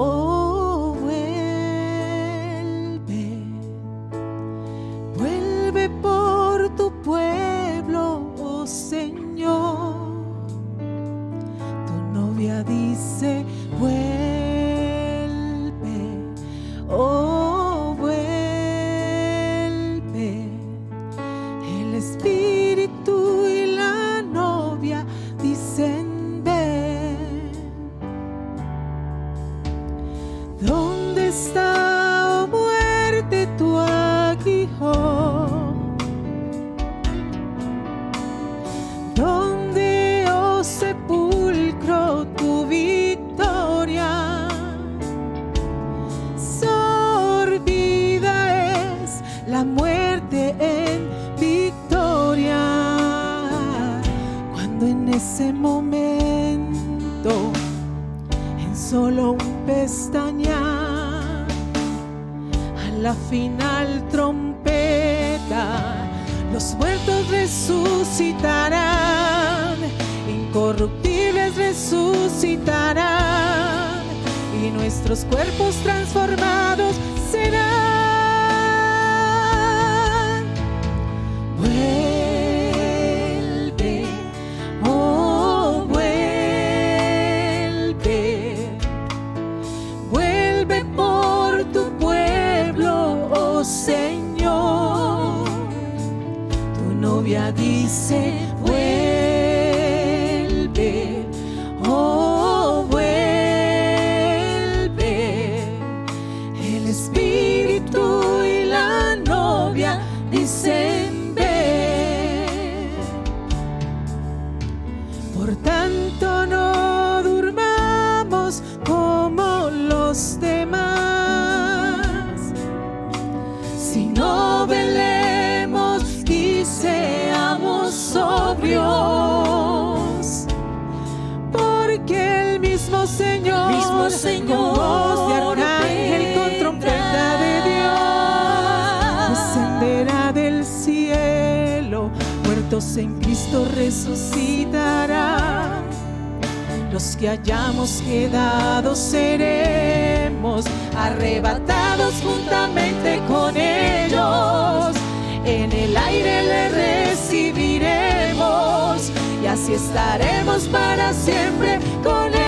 Oh, vuelve por tu pueblo, oh Señor. Tu novia dice, vuelve, oh, vuelve. El Espíritu y la novia dicen, ven. ¿Dónde está, oh muerte, tu aguijón? ¿Dónde, oh sepulcro, tu victoria? Sorbida es la muerte en victoria. Cuando en ese momento, en solo un pestañear, a la final trompeta, los muertos resucitarán, incorruptibles resucitarán, y nuestros cuerpos transformados serán. Vuelve, oh, vuelve por tu pueblo, oh Señor. Tu novia dice, vuelve, oh, vuelve. El Espíritu y la novia dicen, ven. Por tanto no durmamos como los demás, sino velemos y seamos sobrios, porque el mismo Señor, con voz de arcángel, con trompeta de Dios, descenderá del cielo. Muertos en Cristo resucitarán. Los que hayamos quedado seremos arrebatados juntamente con ellos. En el aire le recibiremos y así estaremos para siempre con él.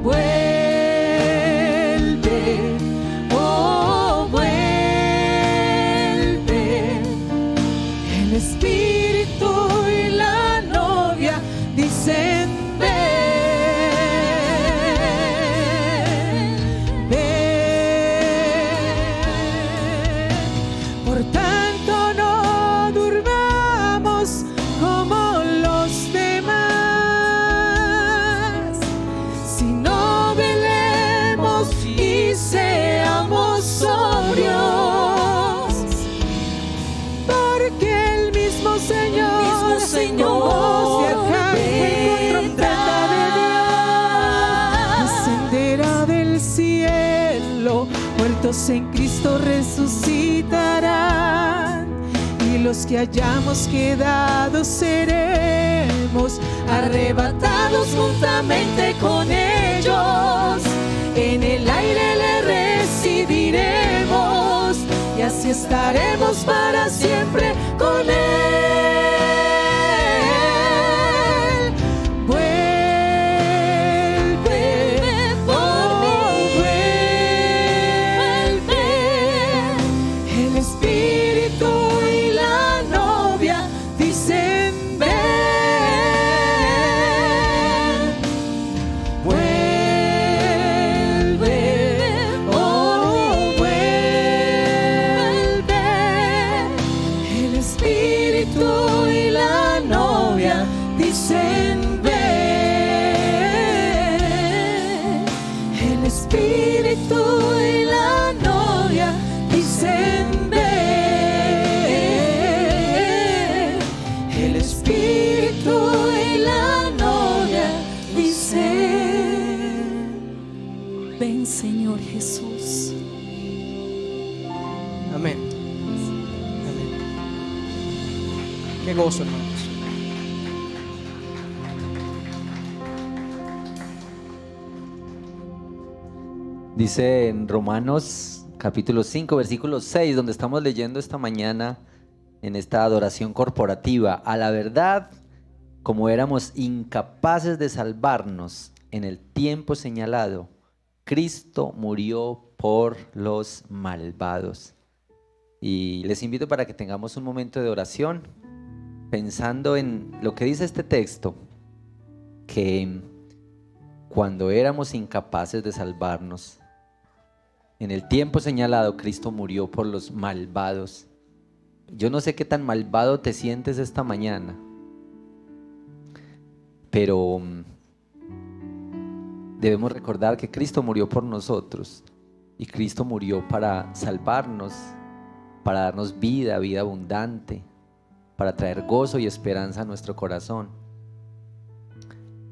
Vuelve, oh, vuelve. El Espíritu y la novia dicen, ven, ven. Por tanto no durmamos como los demás, sino velemos y seamos sobrios, porque el mismo Señor, con voz de arcángel, con trompeta de Dios, descenderá del cielo. Muertos en Cristo resucitarán, y los que hayamos quedado seremos arrebatados juntamente con ellos. En el aire le recibiremos y así estaremos para siempre con él. Vuelve, oh, vuelve. El Espíritu y la novia dicen, ven. Vuelve, oh, vuelve. El Espíritu y la novia dicen, ven. El Espíritu y la novia dicen, ven. El Espíritu y la novia dicen, ven, Señor Jesús. Amén. Amén. Qué gozo, hermanos. Dice en Romanos capítulo 5, versículo 6, donde estamos leyendo esta mañana en esta adoración corporativa: a la verdad, como éramos incapaces de salvarnos en el tiempo señalado, Cristo murió por los malvados. Y les invito para que tengamos un momento de oración, pensando en lo que dice este texto, que cuando éramos incapaces de salvarnos, en el tiempo señalado, Cristo murió por los malvados. Yo no sé qué tan malvado te sientes esta mañana, pero debemos recordar que Cristo murió por nosotros, y Cristo murió para salvarnos, para darnos vida, vida abundante, para traer gozo y esperanza a nuestro corazón.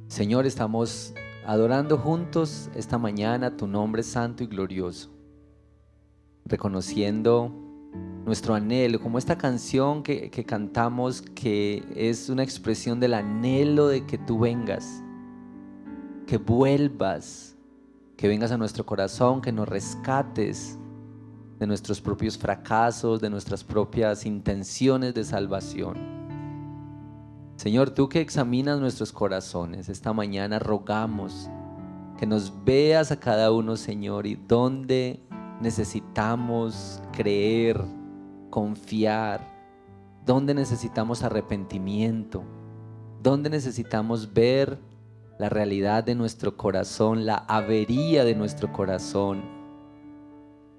Señor, estamos adorando juntos esta mañana tu nombre santo y glorioso, reconociendo nuestro anhelo, como esta canción que cantamos, que es una expresión del anhelo de que tú vengas, que vuelvas, que vengas a nuestro corazón, que nos rescates de nuestros propios fracasos, de nuestras propias intenciones de salvación. Señor, tú que examinas nuestros corazones, esta mañana rogamos que nos veas a cada uno, Señor, y donde necesitamos creer, confiar, donde necesitamos arrepentimiento, donde necesitamos ver la realidad de nuestro corazón, la avería de nuestro corazón,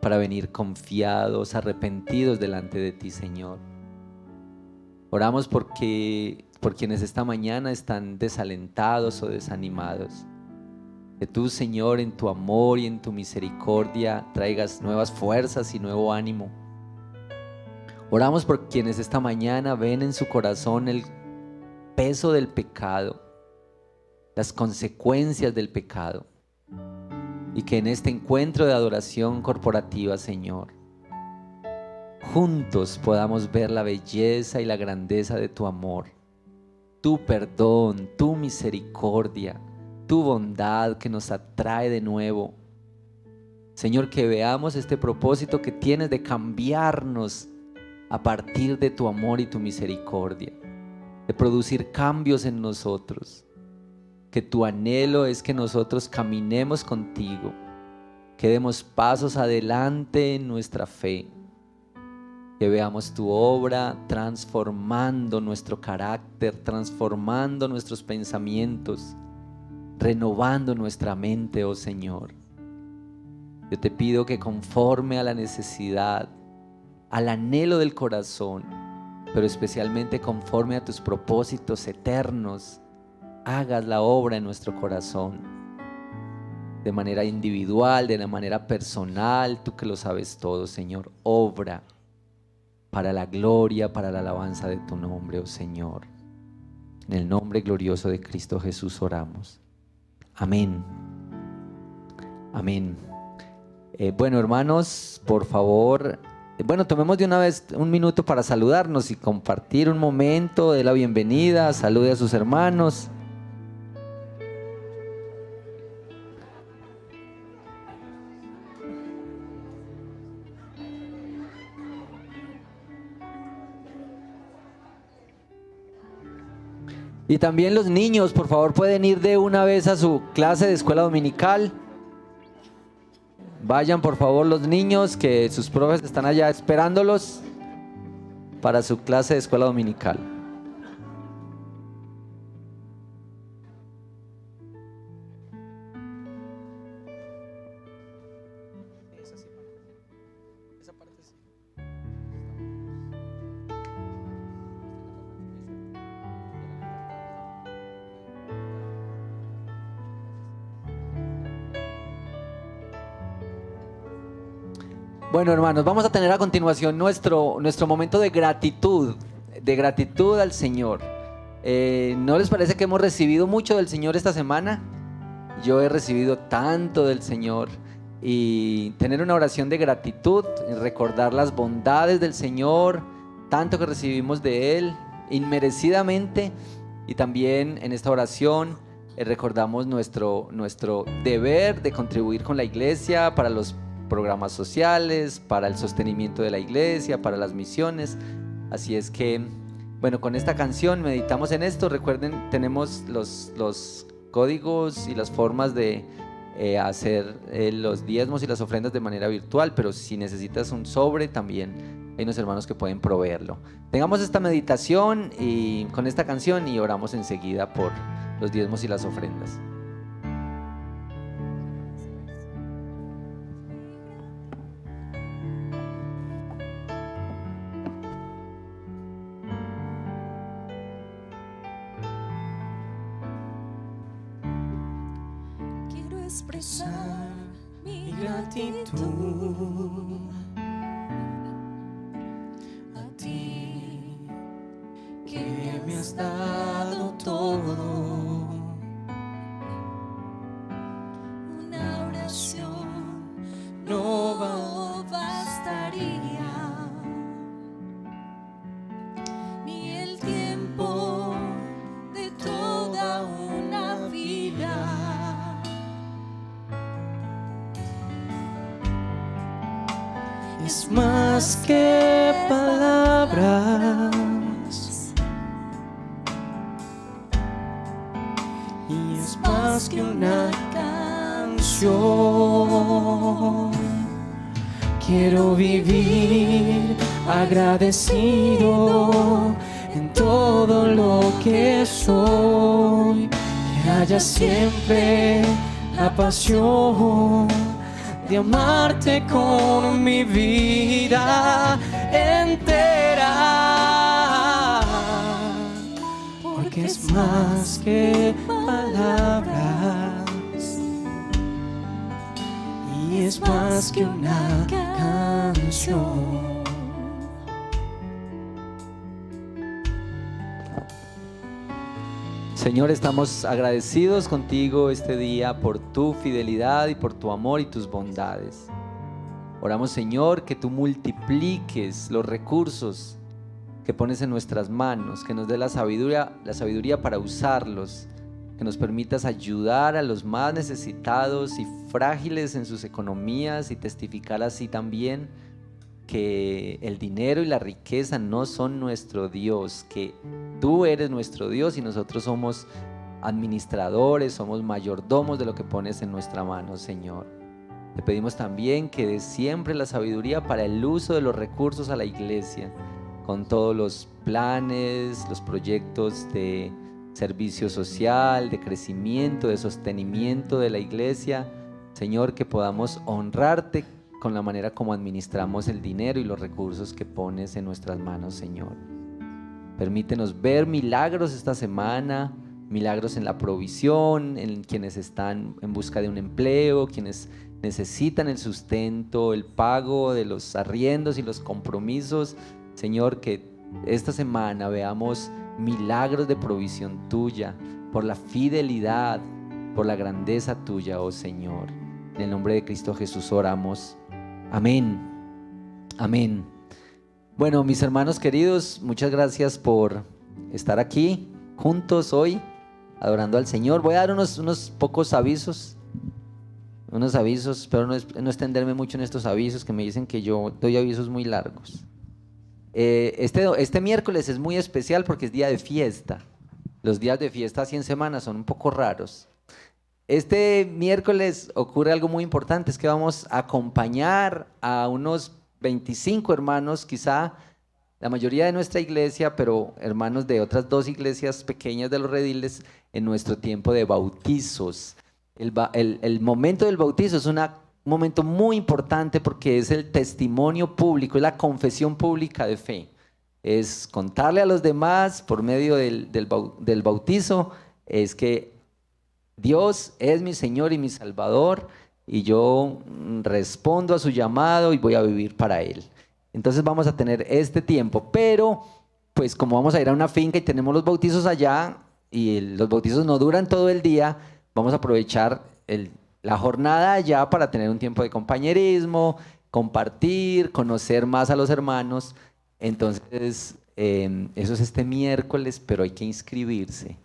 para venir confiados, arrepentidos delante de ti, Señor. Oramos por quienes esta mañana están desalentados o desanimados. Que tú, Señor, en tu amor y en tu misericordia traigas nuevas fuerzas y nuevo ánimo. Oramos por quienes esta mañana ven en su corazón el peso del pecado, las consecuencias del pecado, y que en este encuentro de adoración corporativa, Señor, juntos podamos ver la belleza y la grandeza de tu amor, tu perdón, tu misericordia, tu bondad que nos atrae de nuevo. Señor, que veamos este propósito que tienes de cambiarnos a partir de tu amor y tu misericordia, de producir cambios en nosotros. Que tu anhelo es que nosotros caminemos contigo, que demos pasos adelante en nuestra fe, que veamos tu obra transformando nuestro carácter, transformando nuestros pensamientos, renovando nuestra mente, oh Señor. Yo te pido que conforme a la necesidad, al anhelo del corazón, pero especialmente conforme a tus propósitos eternos, hagas la obra en nuestro corazón, de manera individual, de la manera personal, tú que lo sabes todo, Señor. Obra para la gloria, para la alabanza de tu nombre, oh Señor. En el nombre glorioso de Cristo Jesús oramos. Amén. Amén. Bueno, hermanos, por favor, tomemos de una vez un minuto para saludarnos y compartir un momento de la bienvenida. Salude a sus hermanos. Y también los niños, por favor, pueden ir de una vez a su clase de escuela dominical. Vayan, por favor, los niños, que sus profes están allá esperándolos para su clase de escuela dominical. Bueno, hermanos, vamos a tener a continuación nuestro momento de gratitud al Señor. ¿No les parece que hemos recibido mucho del Señor esta semana? Yo he recibido tanto del Señor, y tener una oración de gratitud, y recordar las bondades del Señor, tanto que recibimos de Él inmerecidamente, y también en esta oración recordamos nuestro deber de contribuir con la iglesia para los programas sociales, para el sostenimiento de la iglesia, para las misiones. Así es que, bueno, con esta canción meditamos en esto. Recuerden, tenemos los códigos y las formas de hacer los diezmos y las ofrendas de manera virtual, pero si necesitas un sobre también hay unos hermanos que pueden proveerlo. Tengamos esta meditación y con esta canción y oramos enseguida por los diezmos y las ofrendas. Quiero expresar mi gratitud a ti, que me has dado todo. Una oración no bastaría, ni el tiempo de toda una vida. Es más que palabras, y es más que una canción. Quiero vivir agradecido en todo lo que soy, que haya siempre la pasión de amarte con mi vida entera, porque es más que palabras y es más que una canción. Señor, estamos agradecidos contigo este día por tu fidelidad y por tu amor y tus bondades. Oramos, Señor, que tú multipliques los recursos que pones en nuestras manos, que nos dé la sabiduría para usarlos, que nos permitas ayudar a los más necesitados y frágiles en sus economías y testificar así también que el dinero y la riqueza no son nuestro Dios, que tú eres nuestro Dios y nosotros somos administradores, somos mayordomos de lo que pones en nuestra mano, Señor. Te pedimos también que des siempre la sabiduría para el uso de los recursos a la iglesia, con todos los planes, los proyectos de servicio social, de crecimiento, de sostenimiento de la iglesia. Señor, que podamos honrarte con la manera como administramos el dinero y los recursos que pones en nuestras manos, Señor. Permítenos ver milagros esta semana, milagros en la provisión, en quienes están en busca de un empleo, quienes necesitan el sustento, el pago de los arriendos y los compromisos. Señor, que esta semana veamos milagros de provisión tuya, por la fidelidad, por la grandeza tuya, oh Señor. En el nombre de Cristo Jesús oramos. Amén. Amén. Bueno, mis hermanos queridos, muchas gracias por estar aquí juntos hoy, adorando al Señor. Voy a dar unos pocos avisos. Espero no extenderme mucho en estos avisos, que me dicen que yo doy avisos muy largos. Este miércoles es muy especial porque es día de fiesta. Los días de fiesta así en semana son un poco raros. Este miércoles ocurre algo muy importante, es que vamos a acompañar a unos 25 hermanos, quizá la mayoría de nuestra iglesia, pero hermanos de otras 2 iglesias pequeñas de los Rediles, en nuestro tiempo de bautizos. El momento del bautizo es un momento muy importante porque es el testimonio público, es la confesión pública de fe. Es contarle a los demás por medio del bautizo, es que Dios es mi Señor y mi Salvador y yo respondo a su llamado y voy a vivir para Él. Entonces vamos a tener este tiempo, pero pues como vamos a ir a una finca y tenemos los bautizos allá y los bautizos no duran todo el día, vamos a aprovechar la jornada allá para tener un tiempo de compañerismo, compartir, conocer más a los hermanos. Entonces eso es este miércoles, pero hay que inscribirse.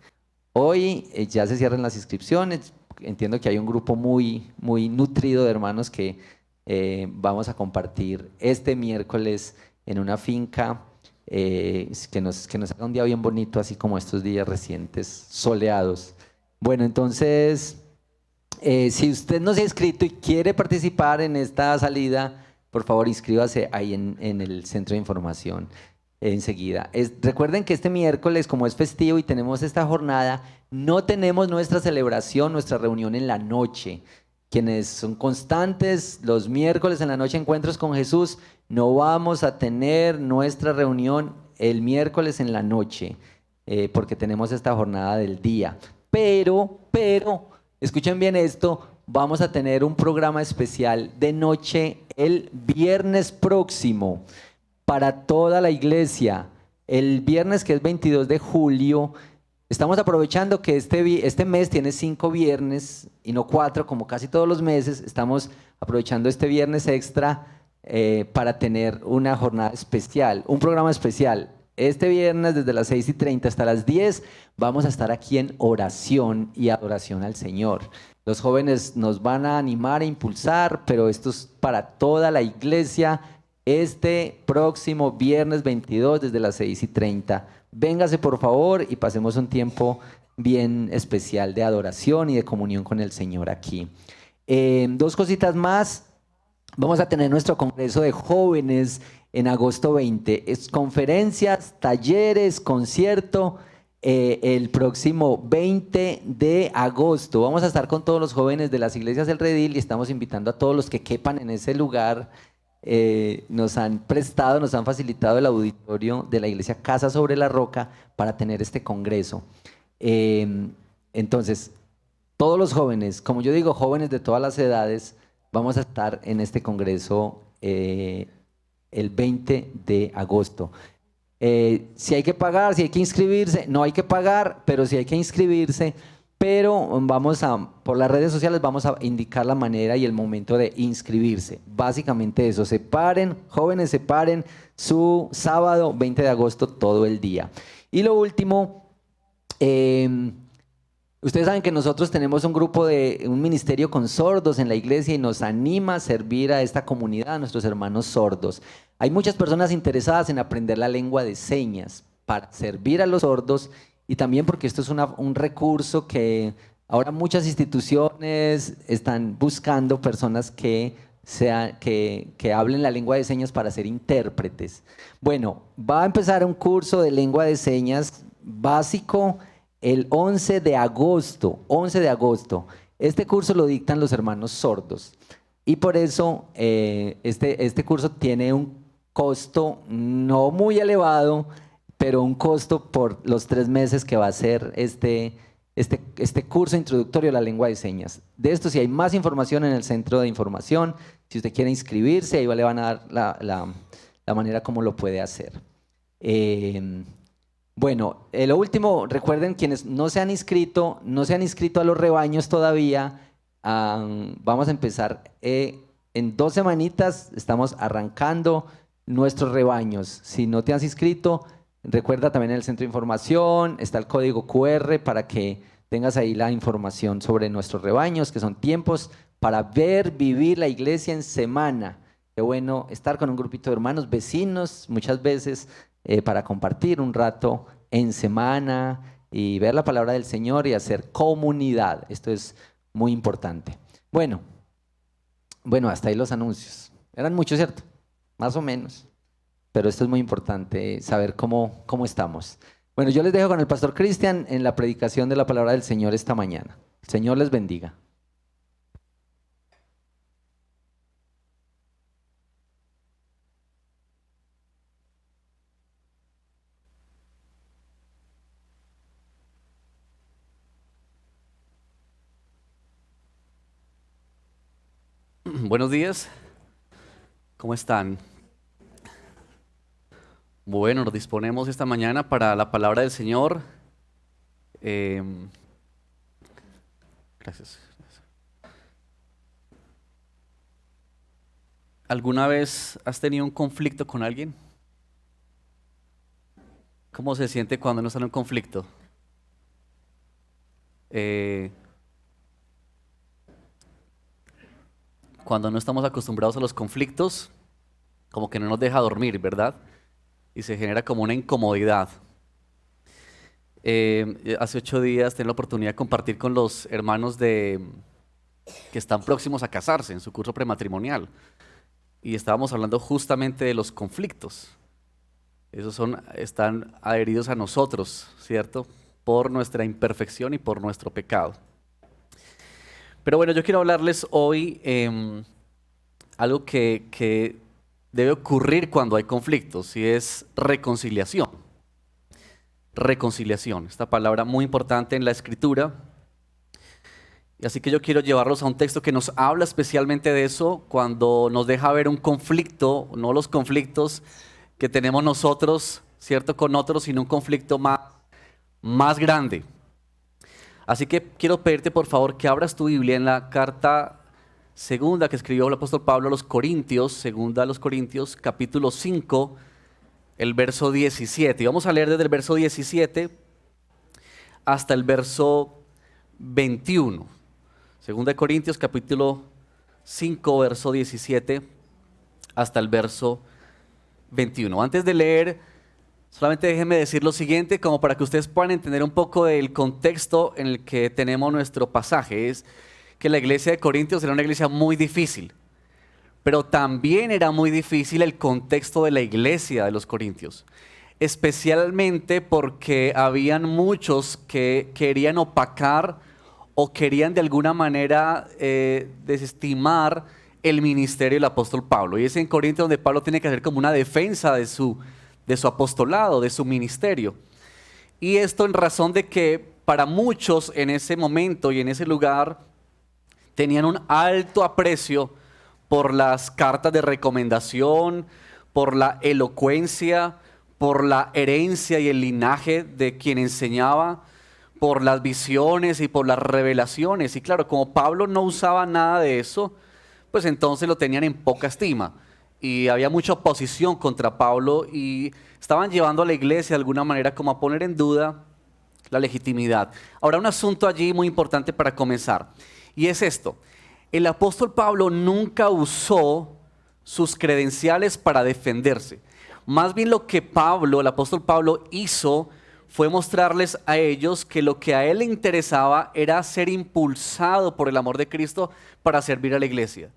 Hoy ya se cierran las inscripciones. Entiendo que hay un grupo muy nutrido de hermanos que vamos a compartir este miércoles en una finca que nos haga un día bien bonito, así como estos días recientes soleados. Bueno, entonces, si usted no se ha inscrito y quiere participar en esta salida, por favor inscríbase ahí en el centro de información enseguida. Recuerden que este miércoles, como es festivo y tenemos esta jornada, no tenemos nuestra celebración, nuestra reunión en la noche. Quienes son constantes los miércoles en la noche, encuentros con Jesús, no vamos a tener nuestra reunión el miércoles en la noche, porque tenemos esta jornada del día. Pero, escuchen bien esto, vamos a tener un programa especial de noche el viernes próximo para toda la iglesia. El viernes, que es 22 de julio, estamos aprovechando que este mes tiene 5 viernes y no 4 como casi todos los meses. Estamos aprovechando este viernes extra para tener una jornada especial, un programa especial. Este viernes desde las 6:30 hasta las 10 vamos a estar aquí en oración y adoración al Señor. Los jóvenes nos van a animar e impulsar, pero esto es para toda la iglesia. Este próximo viernes 22 desde las 6:30. Véngase por favor y pasemos un tiempo bien especial de adoración y de comunión con el Señor aquí. 2 cositas más. Vamos a tener nuestro congreso de jóvenes en agosto 20. Es conferencias, talleres, concierto. El próximo 20 de agosto. Vamos a estar con todos los jóvenes de las iglesias del Redil y estamos invitando a todos los que quepan en ese lugar. Nos han facilitado el auditorio de la iglesia Casa sobre la Roca para tener este congreso. Entonces, todos los jóvenes, como yo digo, jóvenes de todas las edades, vamos a estar en este congreso el 20 de agosto. Si hay que pagar, si hay que inscribirse, no hay que pagar, pero si hay que inscribirse. Pero por las redes sociales vamos a indicar la manera y el momento de inscribirse. Básicamente eso, jóvenes separen su sábado 20 de agosto todo el día. Y lo último, ustedes saben que nosotros tenemos un ministerio con sordos en la iglesia y nos anima a servir a esta comunidad, a nuestros hermanos sordos. Hay muchas personas interesadas en aprender la lengua de señas para servir a los sordos. Y también porque esto es un recurso que ahora muchas instituciones están buscando personas que hablen la lengua de señas para ser intérpretes. Bueno, va a empezar un curso de lengua de señas básico el 11 de agosto. Este curso lo dictan los hermanos sordos. Y por eso este curso tiene un costo no muy elevado, pero un costo por los 3 meses que va a ser este curso introductorio a la lengua de señas. De esto, si hay más información en el centro de información, si usted quiere inscribirse, ahí le van a dar la manera como lo puede hacer. Bueno, lo último, recuerden, quienes no se han inscrito a los rebaños todavía, vamos a empezar en 2 semanitas, estamos arrancando nuestros rebaños. Si no te has inscrito, recuerda también en el centro de información está el código QR para que tengas ahí la información sobre nuestros rebaños, que son tiempos para vivir la iglesia en semana. Qué bueno estar con un grupito de hermanos, vecinos, muchas veces para compartir un rato en semana y ver la palabra del Señor y hacer comunidad. Esto es muy importante. Bueno, hasta ahí los anuncios. Eran muchos, ¿cierto? Más o menos. Pero esto es muy importante, saber cómo estamos. Bueno, yo les dejo con el pastor Cristian en la predicación de la palabra del Señor esta mañana. El Señor les bendiga. Buenos días, ¿cómo están? Bueno, nos disponemos esta mañana para la palabra del Señor. Gracias. ¿Alguna vez has tenido un conflicto con alguien? ¿Cómo se siente cuando uno está en un conflicto? cuando no estamos acostumbrados a los conflictos, como que no nos deja dormir, ¿verdad? Y se genera como una incomodidad. Hace 8 días tengo la oportunidad de compartir con los hermanos que están próximos a casarse en su curso prematrimonial. Y estábamos hablando justamente de los conflictos. Esos están adheridos a nosotros, ¿cierto? Por nuestra imperfección y por nuestro pecado. Pero bueno, yo quiero hablarles hoy algo que debe ocurrir cuando hay conflictos, y es reconciliación. Reconciliación, esta palabra muy importante en la Escritura. Y así que yo quiero llevarlos a un texto que nos habla especialmente de eso, cuando nos deja ver un conflicto, no los conflictos que tenemos nosotros, ¿cierto?, con otros, sino un conflicto más grande. Así que quiero pedirte por favor que abras tu Biblia en la carta segunda que escribió el apóstol Pablo a los Corintios, segunda a los Corintios, capítulo 5, el verso 17. Y vamos a leer desde el verso 17 hasta el verso 21. Segunda de Corintios, capítulo 5, verso 17 hasta el verso 21. Antes de leer, solamente déjenme decir lo siguiente, como para que ustedes puedan entender un poco del contexto en el que tenemos nuestro pasaje. Es que la iglesia de Corintios era una iglesia muy difícil, pero también era muy difícil el contexto de la iglesia de los Corintios, especialmente porque habían muchos que querían opacar o querían de alguna manera desestimar el ministerio del apóstol Pablo. Y es en Corintios donde Pablo tiene que hacer como una defensa de su apostolado, de su ministerio. Y esto en razón de que para muchos en ese momento y en ese lugar tenían un alto aprecio por las cartas de recomendación, por la elocuencia, por la herencia y el linaje de quien enseñaba, por las visiones y por las revelaciones. Y claro, como Pablo no usaba nada de eso, pues entonces lo tenían en poca estima. Y había mucha oposición contra Pablo y estaban llevando a la iglesia de alguna manera como a poner en duda la legitimidad. Ahora, un asunto allí muy importante para comenzar, y es esto: el apóstol Pablo nunca usó sus credenciales para defenderse. Más bien lo que el apóstol Pablo hizo fue mostrarles a ellos que lo que a él le interesaba era ser impulsado por el amor de Cristo para servir a la iglesia.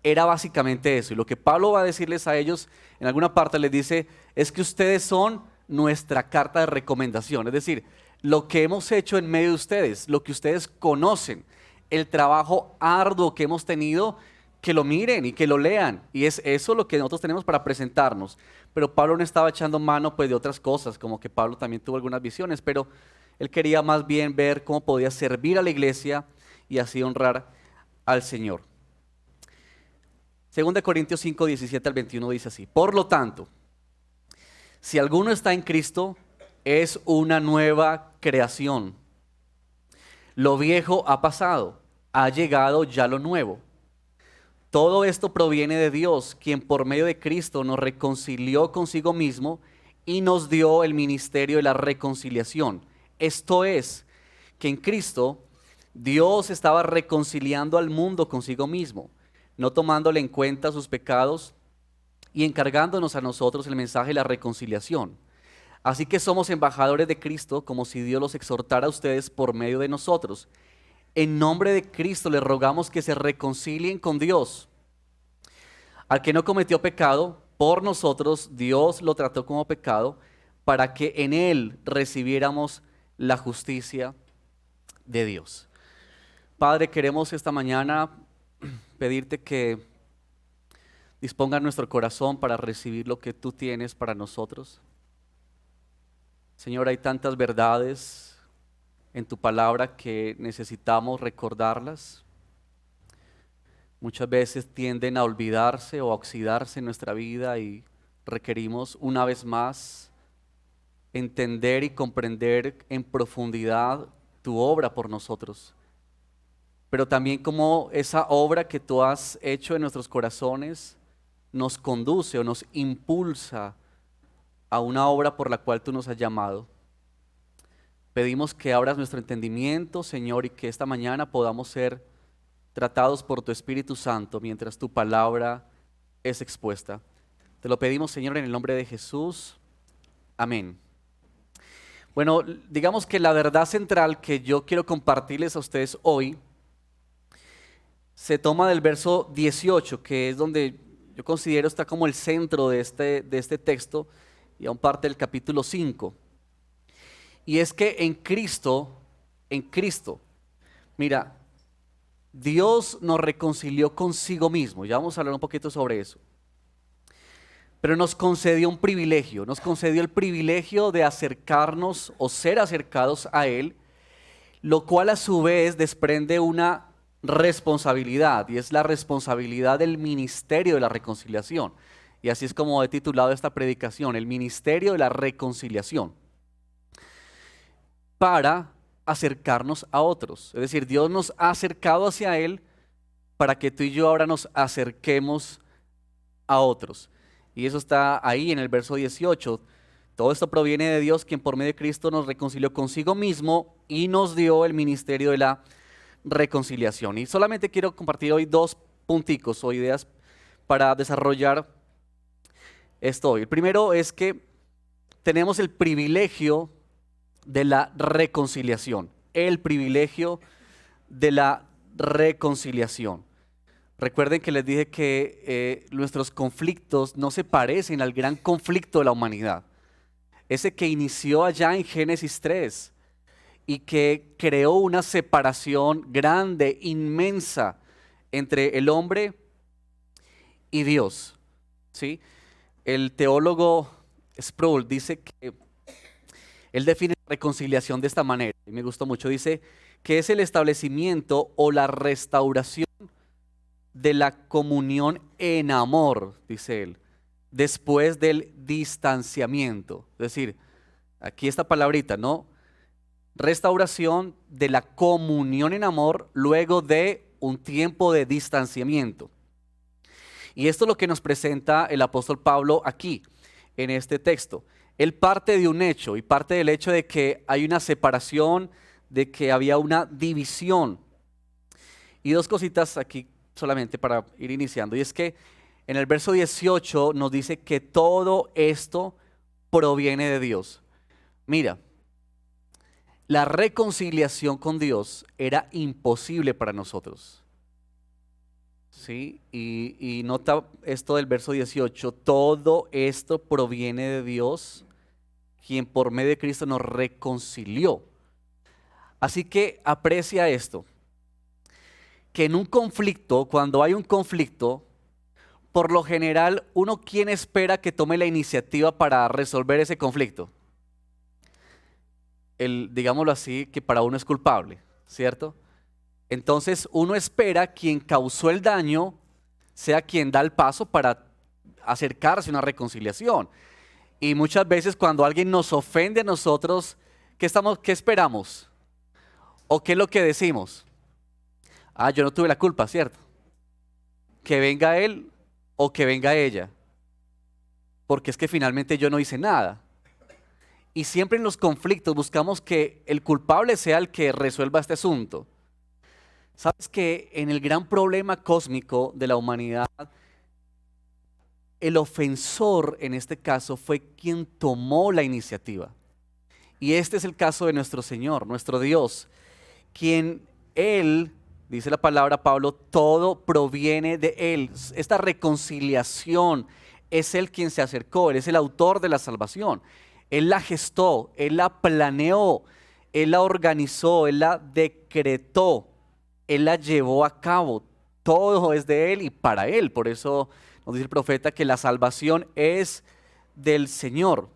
Era básicamente eso. Y lo que Pablo va a decirles a ellos, en alguna parte les dice, es que ustedes son nuestra carta de recomendación. Es decir, lo que hemos hecho en medio de ustedes, lo que ustedes conocen, el trabajo arduo que hemos tenido, que lo miren y que lo lean. Y es eso lo que nosotros tenemos para presentarnos. Pero Pablo no estaba echando mano pues de otras cosas, como que Pablo también tuvo algunas visiones, pero él quería más bien ver cómo podía servir a la iglesia y así honrar al Señor. 2 Corintios 5, 17 al 21 dice así: por lo tanto, si alguno está en Cristo, es una nueva creación. Lo viejo ha pasado, ha llegado ya lo nuevo. Todo esto proviene de Dios, quien por medio de Cristo nos reconcilió consigo mismo y nos dio el ministerio de la reconciliación. Esto es, que en Cristo Dios estaba reconciliando al mundo consigo mismo, no tomándole en cuenta sus pecados y encargándonos a nosotros el mensaje de la reconciliación. Así que somos embajadores de Cristo, como si Dios los exhortara a ustedes por medio de nosotros. En nombre de Cristo les rogamos que se reconcilien con Dios. Al que no cometió pecado, por nosotros Dios lo trató como pecado, para que en él recibiéramos la justicia de Dios. Padre, queremos esta mañana pedirte que disponga nuestro corazón para recibir lo que tú tienes para nosotros. Señor, hay tantas verdades en tu palabra que necesitamos recordarlas. Muchas veces tienden a olvidarse o a oxidarse en nuestra vida y requerimos una vez más entender y comprender en profundidad tu obra por nosotros. Pero también cómo esa obra que tú has hecho en nuestros corazones nos conduce o nos impulsa a una obra por la cual tú nos has llamado. Pedimos que abras nuestro entendimiento, Señor, y que esta mañana podamos ser tratados por tu Espíritu Santo mientras tu palabra es expuesta. Te lo pedimos, Señor, en el nombre de Jesús. Amén. Bueno, digamos que la verdad central que yo quiero compartirles a ustedes hoy se toma del verso 18, que es donde yo considero está como el centro de este texto y aún parte del capítulo 5. Y es que en Cristo, mira, Dios nos reconcilió consigo mismo. Ya vamos a hablar un poquito sobre eso. Pero nos concedió un privilegio, nos concedió el privilegio de acercarnos o ser acercados a Él, lo cual a su vez desprende una responsabilidad, y es la responsabilidad del ministerio de la reconciliación. Y así es como he titulado esta predicación, el ministerio de la reconciliación, para acercarnos a otros. Es decir, Dios nos ha acercado hacia Él para que tú y yo ahora nos acerquemos a otros. Y eso está ahí en el verso 18. Todo esto proviene de Dios, quien por medio de Cristo nos reconcilió consigo mismo y nos dio el ministerio de la reconciliación. Y solamente quiero compartir hoy 2 punticos o ideas para desarrollar esto hoy. El primero es que tenemos el privilegio de la reconciliación. El privilegio de la reconciliación. Recuerden que les dije que nuestros conflictos no se parecen al gran conflicto de la humanidad. Ese que inició allá en Génesis 3 y que creó una separación grande, inmensa, entre el hombre y Dios. ¿Sí? El teólogo Sproul dice que él define la reconciliación de esta manera, y me gustó mucho. Dice que es el establecimiento o la restauración de la comunión en amor, dice él, después del distanciamiento. Es decir, aquí esta palabrita, ¿no? Restauración de la comunión en amor luego de un tiempo de distanciamiento. Y esto es lo que nos presenta el apóstol Pablo aquí, en este texto. Él parte de un hecho, y parte del hecho de que hay una separación, de que había una división. Y 2 cositas aquí solamente para ir iniciando, y es que en el verso 18 nos dice que todo esto proviene de Dios. Mira, la reconciliación con Dios era imposible para nosotros. ¿Sí? Y nota esto del verso 18, todo esto proviene de Dios, quien por medio de Cristo nos reconcilió. Así que aprecia esto, que en un conflicto, cuando hay un conflicto, por lo general, ¿quién espera que tome la iniciativa para resolver ese conflicto? Digámoslo así, que para uno es culpable, ¿cierto? Entonces uno espera quien causó el daño sea quien da el paso para acercarse a una reconciliación. Y muchas veces cuando alguien nos ofende a nosotros, ¿qué esperamos? ¿O qué es lo que decimos? Ah, yo no tuve la culpa, ¿cierto? Que venga él o que venga ella. Porque es que finalmente yo no hice nada. Y siempre en los conflictos buscamos que el culpable sea el que resuelva este asunto. ¿Sabes que en el gran problema cósmico de la humanidad, el ofensor en este caso fue quien tomó la iniciativa? Y este es el caso de nuestro Señor, nuestro Dios, quien Él, dice la palabra Pablo, todo proviene de Él. Esta reconciliación es Él quien se acercó, Él es el autor de la salvación. Él la gestó, Él la planeó, Él la organizó, Él la decretó, Él la llevó a cabo. Todo es de Él y para Él. Por eso nos dice el profeta que la salvación es del Señor.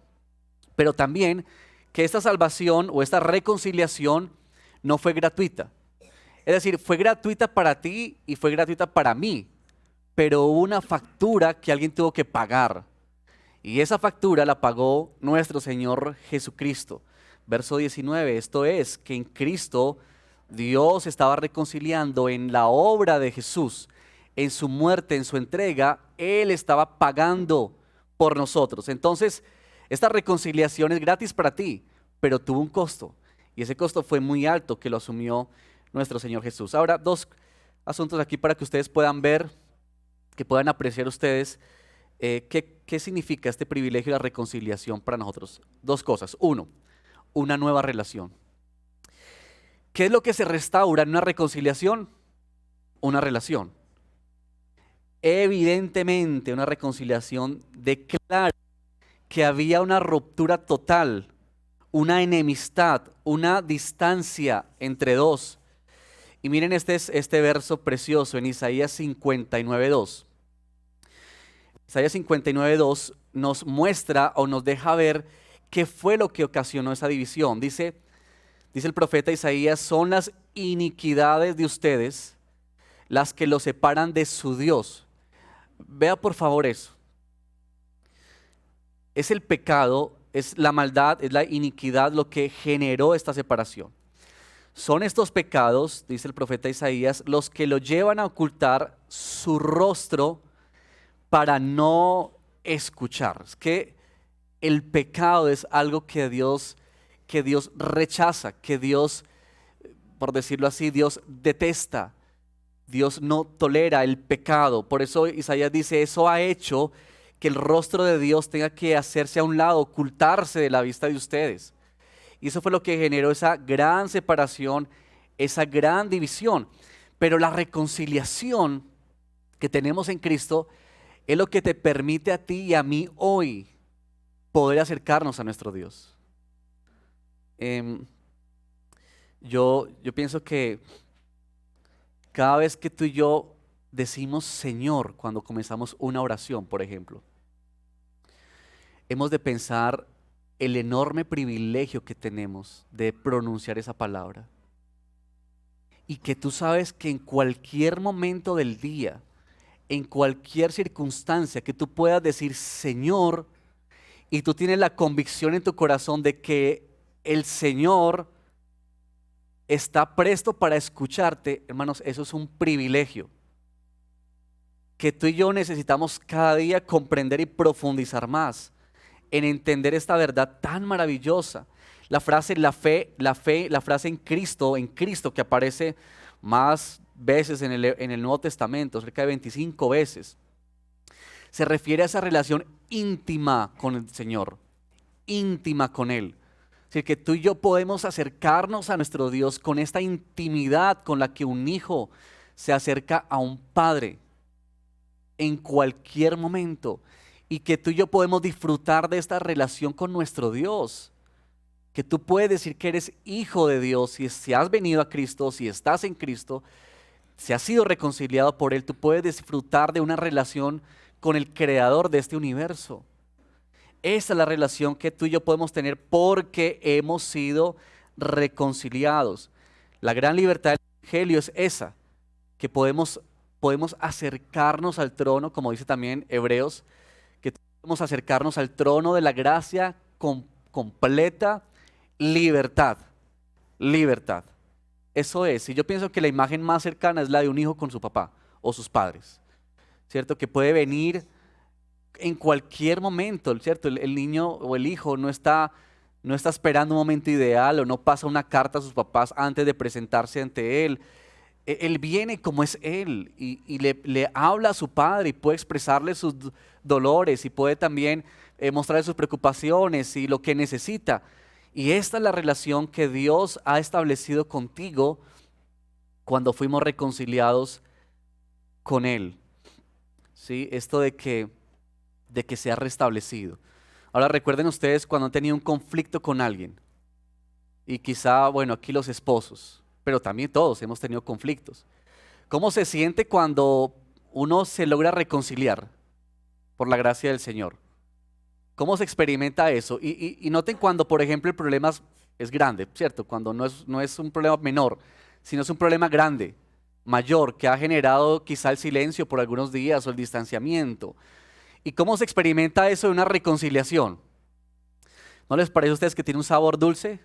Pero también que esta salvación o esta reconciliación no fue gratuita. Es decir, fue gratuita para ti y fue gratuita para mí. Pero hubo una factura que alguien tuvo que pagar. Y esa factura la pagó nuestro Señor Jesucristo. Verso 19, esto es que en Cristo Dios estaba reconciliando en la obra de Jesús, en su muerte, en su entrega, Él estaba pagando por nosotros. Entonces, esta reconciliación es gratis para ti, pero tuvo un costo. Y ese costo fue muy alto que lo asumió nuestro Señor Jesús. Ahora, dos asuntos aquí para que ustedes puedan ver, que puedan apreciar ustedes qué significa este privilegio de la reconciliación para nosotros. Dos cosas. Uno, una nueva relación. ¿Qué es lo que se restaura en una reconciliación? Una relación. Evidentemente, una reconciliación declara que había una ruptura total, una enemistad, una distancia entre dos. Y miren este verso precioso en Isaías 59:2. Isaías 59:2 nos muestra o nos deja ver qué fue lo que ocasionó esa división. Dice el profeta Isaías: son las iniquidades de ustedes las que los separan de su Dios. Vea por favor eso. Es el pecado, es la maldad, es la iniquidad lo que generó esta separación. Son estos pecados, dice el profeta Isaías, los que lo llevan a ocultar su rostro para no escuchar. Es que el pecado es algo que Dios rechaza, que Dios, por decirlo así, Dios detesta. Dios no tolera el pecado. Por eso Isaías dice, eso ha hecho que el rostro de Dios tenga que hacerse a un lado, ocultarse de la vista de ustedes. Y eso fue lo que generó esa gran separación, esa gran división. Pero la reconciliación que tenemos en Cristo es lo que te permite a ti y a mí hoy poder acercarnos a nuestro Dios. Yo pienso que cada vez que tú y yo decimos Señor cuando comenzamos una oración, por ejemplo, hemos de pensar el enorme privilegio que tenemos de pronunciar esa palabra. Y que tú sabes que en cualquier momento del día, en cualquier circunstancia que tú puedas decir Señor, y tú tienes la convicción en tu corazón de que el Señor está presto para escucharte, hermanos, eso es un privilegio que tú y yo necesitamos cada día comprender y profundizar más en entender esta verdad tan maravillosa. La frase la frase en Cristo que aparece más veces en el Nuevo Testamento, cerca de 25 veces, se refiere a esa relación íntima con el Señor, íntima con Él. Es decir, que tú y yo podemos acercarnos a nuestro Dios con esta intimidad con la que un hijo se acerca a un padre en cualquier momento. Y que tú y yo podemos disfrutar de esta relación con nuestro Dios. Que tú puedes decir que eres hijo de Dios si has venido a Cristo, si estás en Cristo, si has sido reconciliado por Él, tú puedes disfrutar de una relación con el creador de este universo. Esa es la relación que tú y yo podemos tener porque hemos sido reconciliados. La gran libertad del Evangelio es esa, que podemos acercarnos al trono, como dice también Hebreos, que podemos acercarnos al trono de la gracia con completa libertad. Libertad. Eso es. Y yo pienso que la imagen más cercana es la de un hijo con su papá o sus padres, ¿cierto? Que puede venir en cualquier momento, ¿cierto? El niño o el hijo no está esperando un momento ideal o no pasa una carta a sus papás antes de presentarse ante él. Él viene como es él y le habla a su padre y puede expresarle sus dolores y puede también mostrarle sus preocupaciones y lo que necesita. Y esta es la relación que Dios ha establecido contigo cuando fuimos reconciliados con Él. ¿Sí? Esto de que se ha restablecido. Ahora recuerden ustedes cuando han tenido un conflicto con alguien y quizá, bueno, aquí los esposos, pero también todos hemos tenido conflictos. ¿Cómo se siente cuando uno se logra reconciliar por la gracia del Señor? ¿Cómo se experimenta eso? Y noten cuando, por ejemplo, el problema es grande, ¿cierto? Cuando no es un problema menor, sino es un problema grande, mayor, que ha generado quizá el silencio por algunos días o el distanciamiento. ¿Y cómo se experimenta eso de una reconciliación? ¿No les parece a ustedes que tiene un sabor dulce?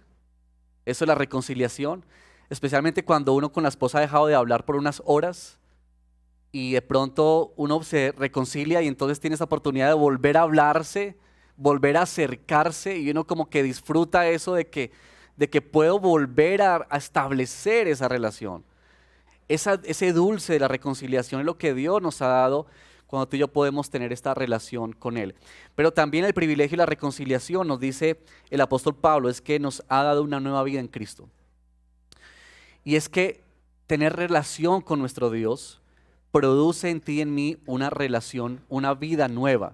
Eso es la reconciliación. Especialmente cuando uno con la esposa ha dejado de hablar por unas horas y de pronto uno se reconcilia y entonces tiene esa oportunidad de volver a hablarse, volver a acercarse y uno como que disfruta eso de que de que puedo volver a establecer esa relación. Ese dulce de la reconciliación es lo que Dios nos ha dado cuando tú y yo podemos tener esta relación con Él. Pero también el privilegio de la reconciliación, nos dice el apóstol Pablo, es que nos ha dado una nueva vida en Cristo. Y es que tener relación con nuestro Dios produce en ti y en mí una relación, una vida nueva.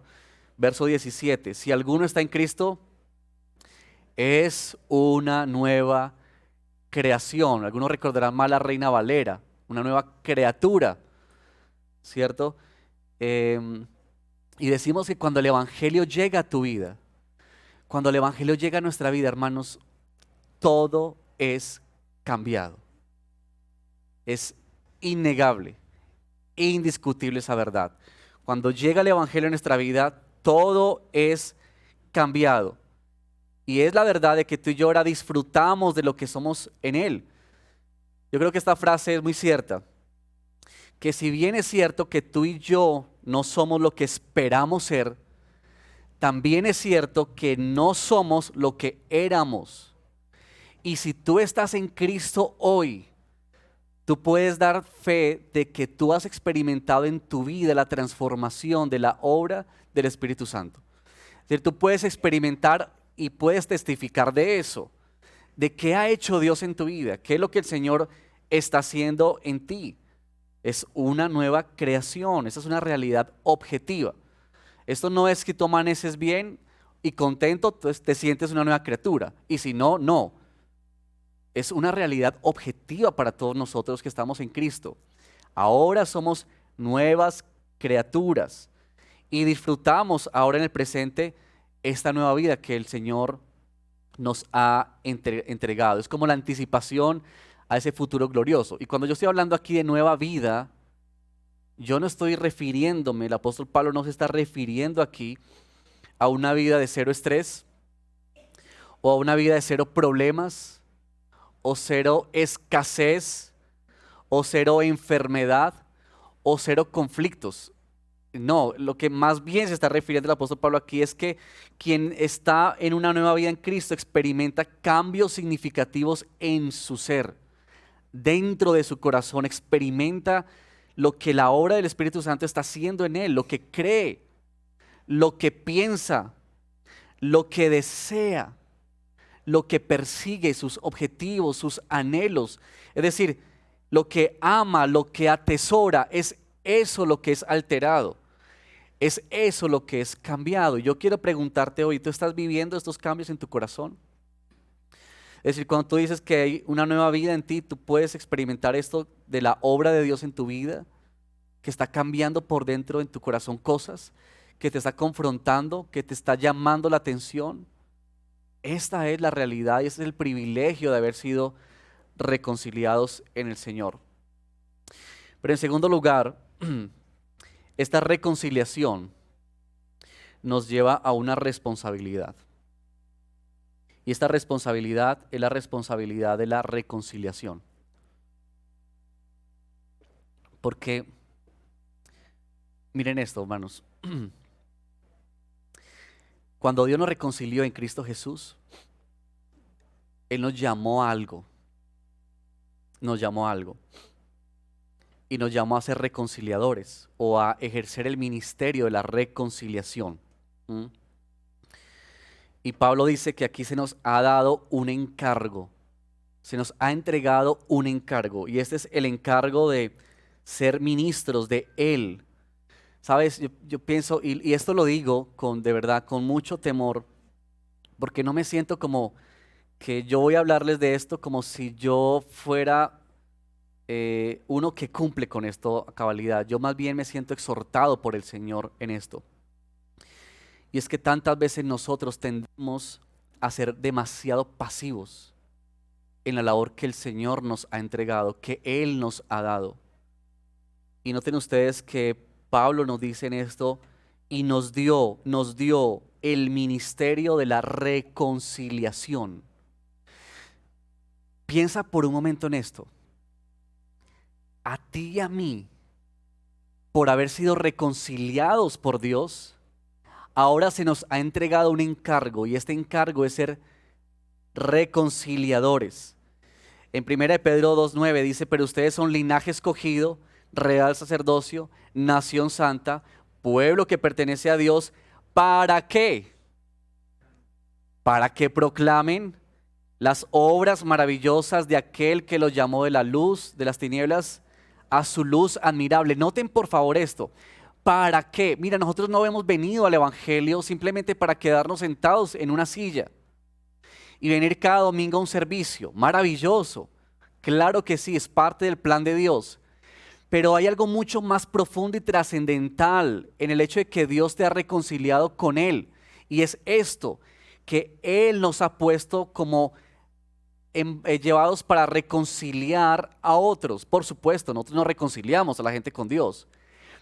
Verso 17, si alguno está en Cristo, es una nueva creación. Algunos recordarán más la Reina Valera, una nueva criatura, ¿cierto? Y decimos que cuando el Evangelio llega a tu vida, cuando el Evangelio llega a nuestra vida, hermanos, todo es cambiado. Es innegable, indiscutible esa verdad. Cuando llega el Evangelio a nuestra vida, todo es cambiado. Y es la verdad de que tú y yo ahora disfrutamos de lo que somos en Él. Yo creo que esta frase es muy cierta. Que si bien es cierto que tú y yo no somos lo que esperamos ser, también es cierto que no somos lo que éramos. Y si tú estás en Cristo hoy, tú puedes dar fe de que tú has experimentado en tu vida la transformación de la obra del Espíritu Santo. Es decir, tú puedes experimentar y puedes testificar de eso, de qué ha hecho Dios en tu vida, qué es lo que el Señor está haciendo en ti. Es una nueva creación, esa es una realidad objetiva. Esto no es que tú amaneces bien y contento, entonces te sientes una nueva criatura, y si no, no. Es una realidad objetiva para todos nosotros que estamos en Cristo. Ahora somos nuevas criaturas y disfrutamos ahora en el presente esta nueva vida que el Señor nos ha entregado. Es como la anticipación a ese futuro glorioso. Y cuando yo estoy hablando aquí de nueva vida, yo no estoy refiriéndome, el apóstol Pablo no se está refiriendo aquí a una vida de cero estrés o a una vida de cero problemas o cero escasez o cero enfermedad o cero conflictos. No, lo que más bien se está refiriendo el apóstol Pablo aquí es que quien está en una nueva vida en Cristo experimenta cambios significativos en su ser, dentro de su corazón, experimenta lo que la obra del Espíritu Santo está haciendo en él, lo que cree, lo que piensa, lo que desea, lo que persigue, sus objetivos, sus anhelos. Es decir, lo que ama, lo que atesora, es eso lo que es alterado. Es eso lo que es cambiado. Yo quiero preguntarte hoy, ¿tú estás viviendo estos cambios en tu corazón? Es decir, cuando tú dices que hay una nueva vida en ti, tú puedes experimentar esto de la obra de Dios en tu vida, que está cambiando por dentro en tu corazón cosas, que te está confrontando, que te está llamando la atención. Esta es la realidad y este es el privilegio de haber sido reconciliados en el Señor. Pero en segundo lugar, esta reconciliación nos lleva a una responsabilidad. Y esta responsabilidad es la responsabilidad de la reconciliación. Porque, miren esto, hermanos. Cuando Dios nos reconcilió en Cristo Jesús, Él nos llamó a algo. Nos llamó a algo. Y nos llamó a ser reconciliadores o a ejercer el ministerio de la reconciliación. Y Pablo dice que aquí se nos ha dado un encargo, se nos ha entregado un encargo, y este es el encargo de ser ministros de Él. Sabes, yo pienso, y esto lo digo de verdad, con mucho temor, porque no me siento como que yo voy a hablarles de esto como si yo fuera uno que cumple con esto a cabalidad. Yo más bien me siento exhortado por el Señor en esto. Y es que tantas veces nosotros tendemos a ser demasiado pasivos en la labor que el Señor nos ha entregado, que Él nos ha dado. Y noten ustedes que Pablo nos dice en esto, y nos dio el ministerio de la reconciliación. Piensa por un momento en esto. A ti y a mí, por haber sido reconciliados por Dios, ahora se nos ha entregado un encargo, y este encargo es ser reconciliadores. En 1 Pedro 2:9 dice, pero ustedes son linaje escogido, real sacerdocio, nación santa, pueblo que pertenece a Dios. ¿Para qué? Para que proclamen las obras maravillosas de aquel que los llamó de la luz, de las tinieblas, a su luz admirable. Noten por favor esto. ¿Para qué? Mira, nosotros no hemos venido al Evangelio simplemente para quedarnos sentados en una silla y venir cada domingo a un servicio. Maravilloso. Claro que sí, es parte del plan de Dios. Pero hay algo mucho más profundo y trascendental en el hecho de que Dios te ha reconciliado con Él. Y es esto, que Él nos ha puesto como llevados para reconciliar a otros. Por supuesto, nosotros no reconciliamos a la gente con Dios.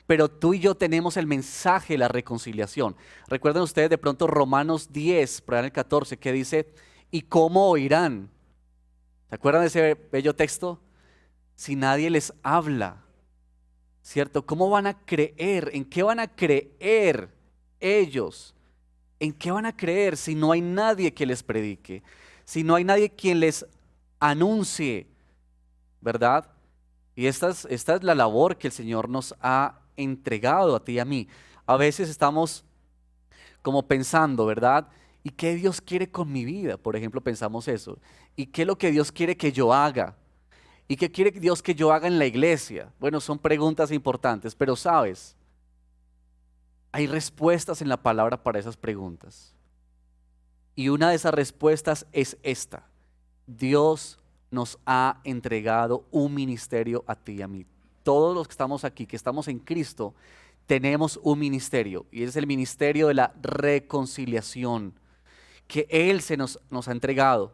Pero tú y yo tenemos el mensaje de la reconciliación. Recuerden ustedes de pronto Romanos 10, por ahí en el 14, que dice, ¿y cómo oirán? ¿Se acuerdan de ese bello texto? Si nadie les habla, ¿cierto? ¿Cómo van a creer? ¿En qué van a creer ellos? ¿En qué van a creer si no hay nadie que les predique? Si no hay nadie quien les anuncie, ¿verdad? Y esta es la labor que el Señor nos ha entregado a ti y a mí. A veces estamos como pensando, ¿verdad? ¿Y qué Dios quiere con mi vida? Por ejemplo, pensamos eso. ¿Y qué es lo que Dios quiere que yo haga? ¿Y qué quiere Dios que yo haga en la iglesia? Bueno, son preguntas importantes, pero sabes, hay respuestas en la palabra para esas preguntas. Y una de esas respuestas es esta. Dios nos ha entregado un ministerio a ti y a mí. Todos los que estamos aquí, que estamos en Cristo, tenemos un ministerio. Y es el ministerio de la reconciliación. Que Él nos ha entregado.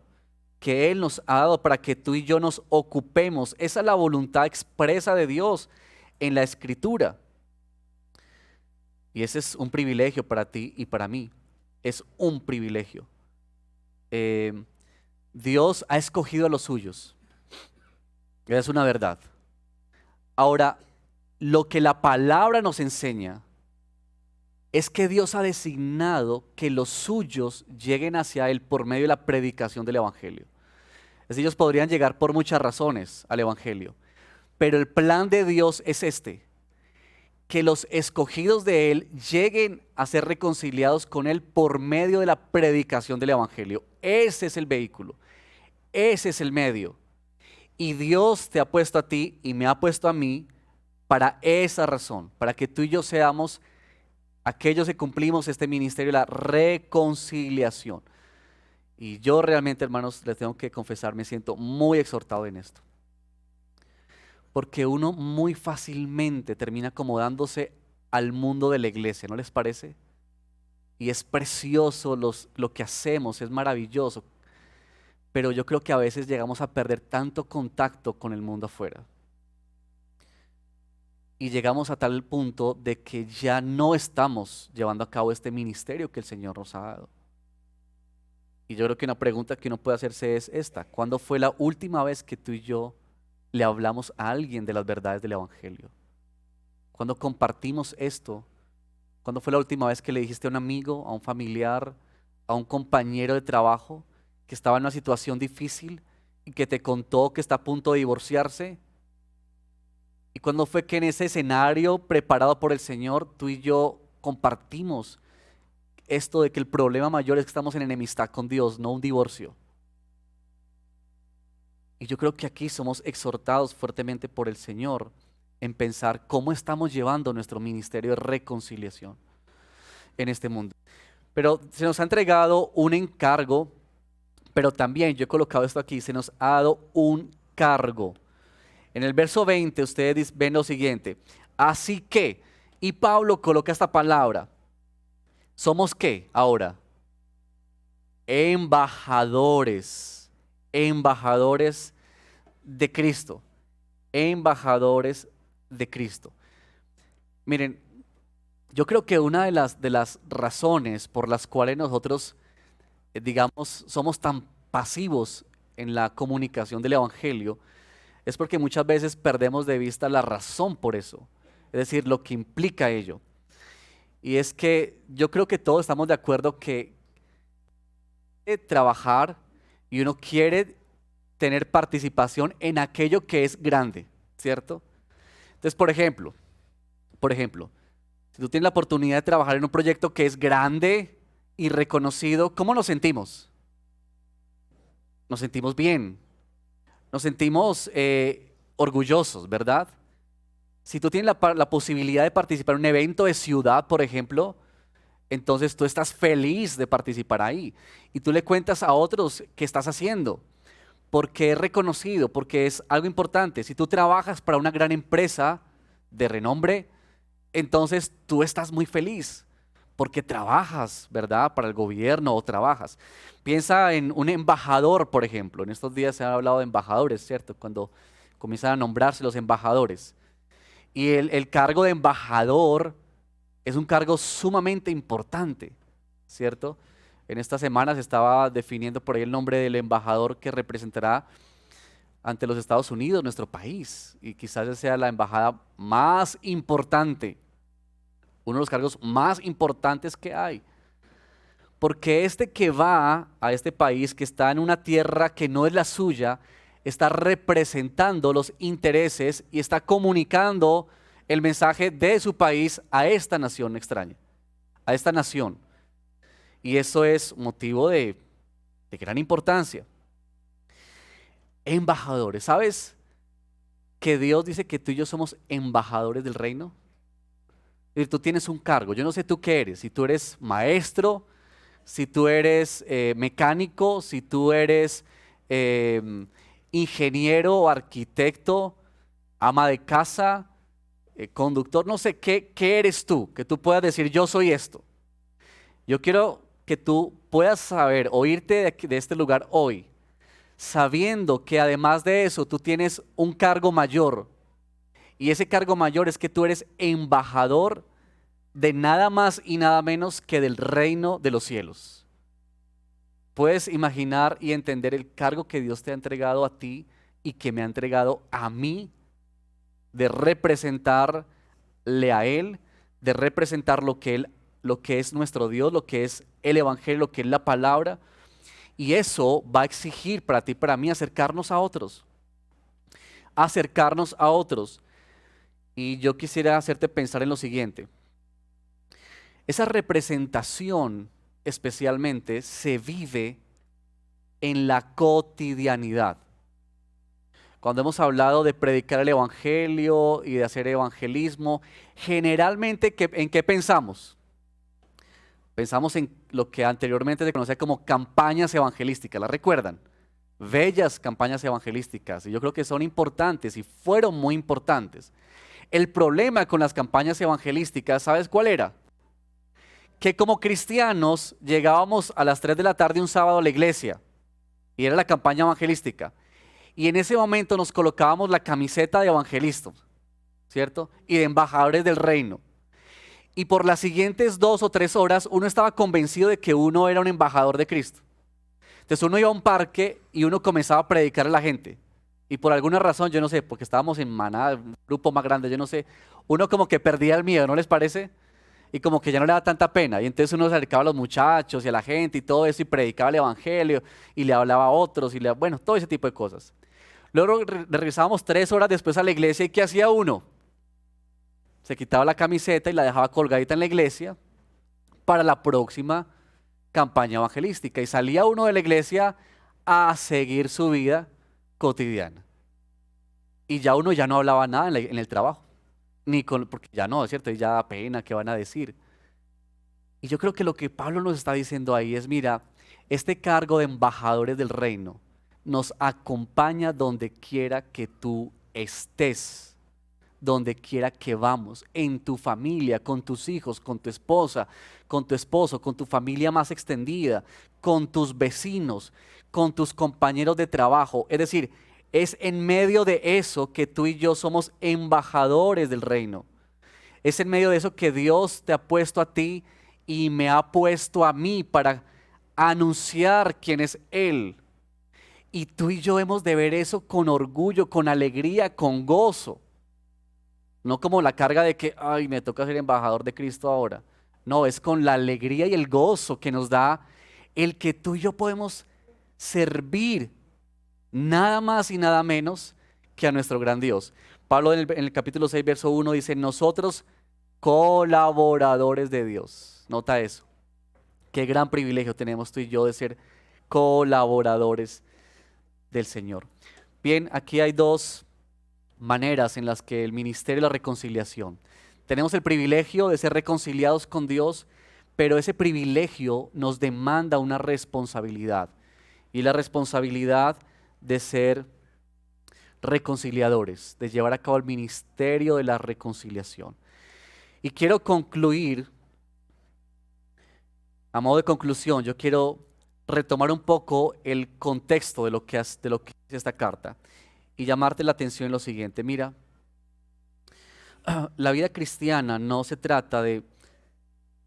Que Él nos ha dado para que tú y yo nos ocupemos. Esa es la voluntad expresa de Dios en la Escritura. Y ese es un privilegio para ti y para mí. Es un privilegio. Dios ha escogido a los suyos. Es una verdad. Ahora, lo que la palabra nos enseña es que Dios ha designado que los suyos lleguen hacia Él por medio de la predicación del Evangelio. Es decir, ellos podrían llegar por muchas razones al Evangelio, pero el plan de Dios es este, que los escogidos de Él lleguen a ser reconciliados con Él por medio de la predicación del Evangelio. Ese es el vehículo, ese es el medio. Y Dios te ha puesto a ti y me ha puesto a mí para esa razón, para que tú y yo seamos aquellos que cumplimos este ministerio de la reconciliación. Y yo realmente, hermanos, les tengo que confesar, me siento muy exhortado en esto. Porque uno muy fácilmente termina acomodándose al mundo de la iglesia, ¿no les parece? Y es precioso lo que hacemos, es maravilloso. Pero yo creo que a veces llegamos a perder tanto contacto con el mundo afuera. Y llegamos a tal punto de que ya no estamos llevando a cabo este ministerio que el Señor nos ha dado. Y yo creo que una pregunta que uno puede hacerse es esta: ¿cuándo fue la última vez que tú y yo le hablamos a alguien de las verdades del Evangelio? ¿Cuándo compartimos esto? ¿Cuándo fue la última vez que le dijiste a un amigo, a un familiar, a un compañero de trabajo que estaba en una situación difícil y que te contó que está a punto de divorciarse? ¿Y cuándo fue que en ese escenario preparado por el Señor tú y yo compartimos esto de que el problema mayor es que estamos en enemistad con Dios, no un divorcio? Y yo creo que aquí somos exhortados fuertemente por el Señor en pensar cómo estamos llevando nuestro ministerio de reconciliación en este mundo. Pero se nos ha entregado un encargo, pero también, yo he colocado esto aquí, se nos ha dado un cargo. En el verso 20 ustedes ven lo siguiente: así que, y Pablo coloca esta palabra, ¿somos qué ahora? Embajadores, embajadores de Cristo, embajadores de Cristo. Miren, yo creo que una de las razones por las cuales nosotros, digamos, somos tan pasivos en la comunicación del Evangelio es porque muchas veces perdemos de vista la razón por eso, es decir, lo que implica ello. Y es que yo creo que todos estamos de acuerdo que trabajar y uno quiere tener participación en aquello que es grande, ¿cierto? Entonces, por ejemplo, si tú tienes la oportunidad de trabajar en un proyecto que es grande y reconocido, ¿cómo nos sentimos? Nos sentimos bien, nos sentimos orgullosos, ¿verdad? Si tú tienes la posibilidad de participar en un evento de ciudad, por ejemplo, entonces tú estás feliz de participar ahí y tú le cuentas a otros qué estás haciendo, porque es reconocido, porque es algo importante. Si tú trabajas para una gran empresa de renombre, entonces tú estás muy feliz porque trabajas, ¿verdad? Para el gobierno o trabajas. Piensa en un embajador, por ejemplo. En estos días se ha hablado de embajadores, ¿cierto? Cuando comienzan a nombrarse los embajadores. Y el cargo de embajador es un cargo sumamente importante, ¿cierto? En estas semanas se estaba definiendo por ahí el nombre del embajador que representará ante los Estados Unidos, nuestro país. Y quizás esa sea la embajada más importante, uno de los cargos más importantes que hay. Porque este que va a este país, que está en una tierra que no es la suya, está representando los intereses y está comunicando el mensaje de su país a esta nación extraña, a esta nación. Y eso es motivo de gran importancia. Embajadores, ¿sabes que Dios dice que tú y yo somos embajadores del reino? Y tú tienes un cargo, yo no sé tú qué eres, si tú eres maestro, si tú eres mecánico, si tú eres ingeniero o arquitecto, ama de casa, conductor, no sé qué eres tú, que tú puedas decir yo soy esto. Yo quiero que tú puedas saber o irte de este lugar hoy, sabiendo que además de eso tú tienes un cargo mayor. Y ese cargo mayor es que tú eres embajador de nada más y nada menos que del reino de los cielos. Puedes imaginar y entender el cargo que Dios te ha entregado a ti y que me ha entregado a mí, de representarle a Él, de representar lo que es nuestro Dios, lo que es el Evangelio, lo que es la palabra. Y eso va a exigir para ti y para mí acercarnos a otros. Acercarnos a otros. Y yo quisiera hacerte pensar en lo siguiente. Esa representación especialmente se vive en la cotidianidad. Cuando hemos hablado de predicar el evangelio y de hacer evangelismo, generalmente ¿en qué pensamos? Pensamos en lo que anteriormente se conocía como campañas evangelísticas, ¿las recuerdan? Bellas campañas evangelísticas, y yo creo que son importantes y fueron muy importantes. El problema con las campañas evangelísticas, ¿sabes cuál era? Que como cristianos llegábamos a las 3 de la tarde un sábado a la iglesia y era la campaña evangelística. Y en ese momento nos colocábamos la camiseta de evangelistas, ¿cierto? Y de embajadores del reino. Y por las siguientes 2 o 3 horas uno estaba convencido de que uno era un embajador de Cristo. Entonces uno iba a un parque y uno comenzaba a predicar a la gente. Y por alguna razón, yo no sé, porque estábamos en manada, un grupo más grande, yo no sé, uno como que perdía el miedo, ¿no les parece? Y como que ya no le da tanta pena. Y entonces uno se acercaba a los muchachos y a la gente y todo eso y predicaba el evangelio y le hablaba a otros y bueno, todo ese tipo de cosas. Luego regresábamos 3 horas después a la iglesia y ¿qué hacía uno? Se quitaba la camiseta y la dejaba colgadita en la iglesia para la próxima campaña evangelística. Y salía uno de la iglesia a seguir su vida cotidiana. Y ya uno ya no hablaba nada en el trabajo. Porque ya no, es cierto, y ya da pena, ¿qué van a decir? Y yo creo que lo que Pablo nos está diciendo ahí es, mira, este cargo de embajadores del reino nos acompaña donde quiera que tú estés, donde quiera que vamos, en tu familia, con tus hijos, con tu esposa, con tu esposo, con tu familia más extendida, con tus vecinos, con tus compañeros de trabajo. Es decir, es en medio de eso que tú y yo somos embajadores del reino. Es en medio de eso que Dios te ha puesto a ti y me ha puesto a mí para anunciar quién es Él. Y tú y yo hemos de ver eso con orgullo, con alegría, con gozo. No como la carga de que, ay, me toca ser embajador de Cristo ahora. No, es con la alegría y el gozo que nos da el que tú y yo podemos servir nada más y nada menos que a nuestro gran Dios. Pablo en el capítulo 6, verso 1 dice, nosotros colaboradores de Dios. Nota eso. Qué gran privilegio tenemos tú y yo de ser colaboradores del Señor. Bien, aquí hay dos maneras en las que el ministerio de la reconciliación. Tenemos el privilegio de ser reconciliados con Dios, pero ese privilegio nos demanda una responsabilidad. Y la responsabilidad de ser reconciliadores, de llevar a cabo el ministerio de la reconciliación. Y quiero concluir, a modo de conclusión, yo quiero retomar un poco el contexto de lo que es esta carta y llamarte la atención en lo siguiente. Mira, la vida cristiana no se trata de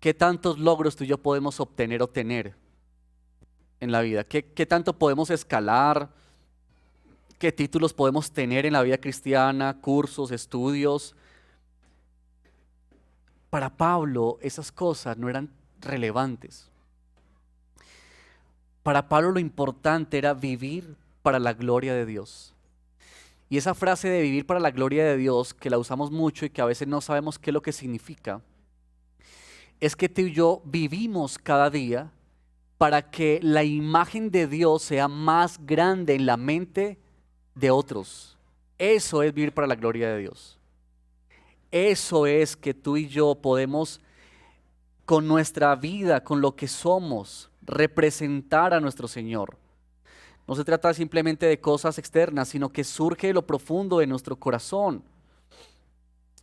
qué tantos logros tú y yo podemos obtener o tener en la vida, qué tanto podemos escalar, qué títulos podemos tener en la vida cristiana, cursos, estudios. Para Pablo esas cosas no eran relevantes. Para Pablo lo importante era vivir para la gloria de Dios. Y esa frase de vivir para la gloria de Dios, que la usamos mucho y que a veces no sabemos qué es lo que significa, es que tú y yo vivimos cada día para que la imagen de Dios sea más grande en la mente de otros. Eso es vivir para la gloria de Dios. Eso es que tú y yo podemos, con nuestra vida, con lo que somos, representar a nuestro Señor. No se trata simplemente de cosas externas, sino que surge de lo profundo de nuestro corazón.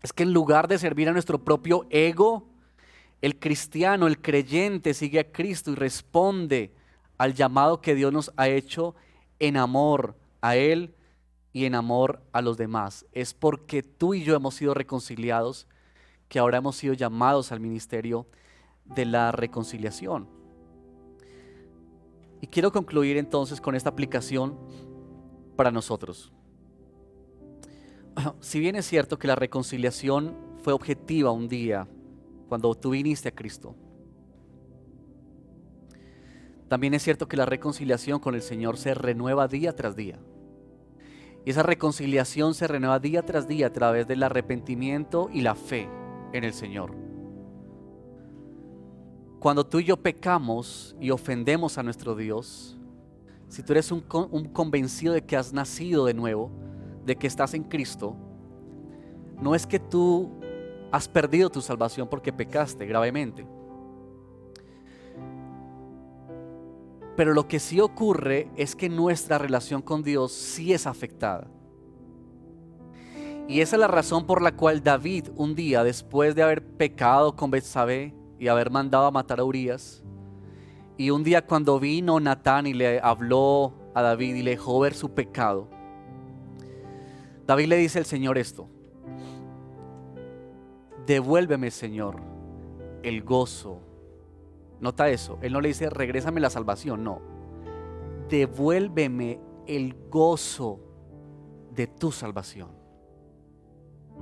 Es que en lugar de servir a nuestro propio ego, el cristiano, el creyente sigue a Cristo y responde al llamado que Dios nos ha hecho en amor a Él y en amor a los demás. Es porque tú y yo hemos sido reconciliados que ahora hemos sido llamados al ministerio de la reconciliación. Y quiero concluir entonces con esta aplicación para nosotros. Si bien es cierto que la reconciliación fue objetiva un día cuando tú viniste a Cristo, también es cierto que la reconciliación con el Señor se renueva día tras día. Y esa reconciliación se renueva día tras día a través del arrepentimiento y la fe en el Señor. Cuando tú y yo pecamos y ofendemos a nuestro Dios, si tú eres un convencido de que has nacido de nuevo, de que estás en Cristo, no es que tú has perdido tu salvación porque pecaste gravemente. Pero lo que sí ocurre es que nuestra relación con Dios sí es afectada. Y esa es la razón por la cual David un día, después de haber pecado con Betsabé y haber mandado a matar a Urías, y un día cuando vino Natán y le habló a David y le dejó ver su pecado, David le dice al Señor esto: devuélveme, Señor, el gozo. Nota eso, él no le dice regrésame la salvación, no. Devuélveme el gozo de tu salvación.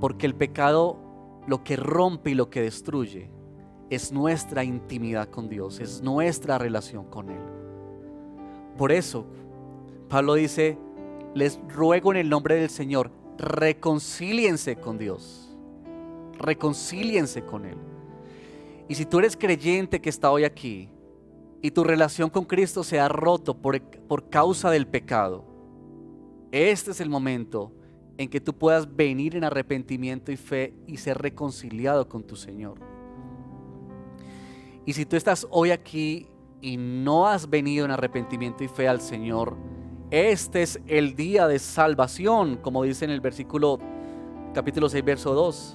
Porque el pecado lo que rompe y lo que destruye es nuestra intimidad con Dios, es nuestra relación con Él. Por eso, Pablo dice, les ruego en el nombre del Señor, reconcíliense con Dios, reconcíliense con Él. Y si tú eres creyente que está hoy aquí y tu relación con Cristo se ha roto por causa del pecado, este es el momento en que tú puedas venir en arrepentimiento y fe y ser reconciliado con tu Señor. Y si tú estás hoy aquí y no has venido en arrepentimiento y fe al Señor, este es el día de salvación, como dice en el versículo capítulo 6, verso 2.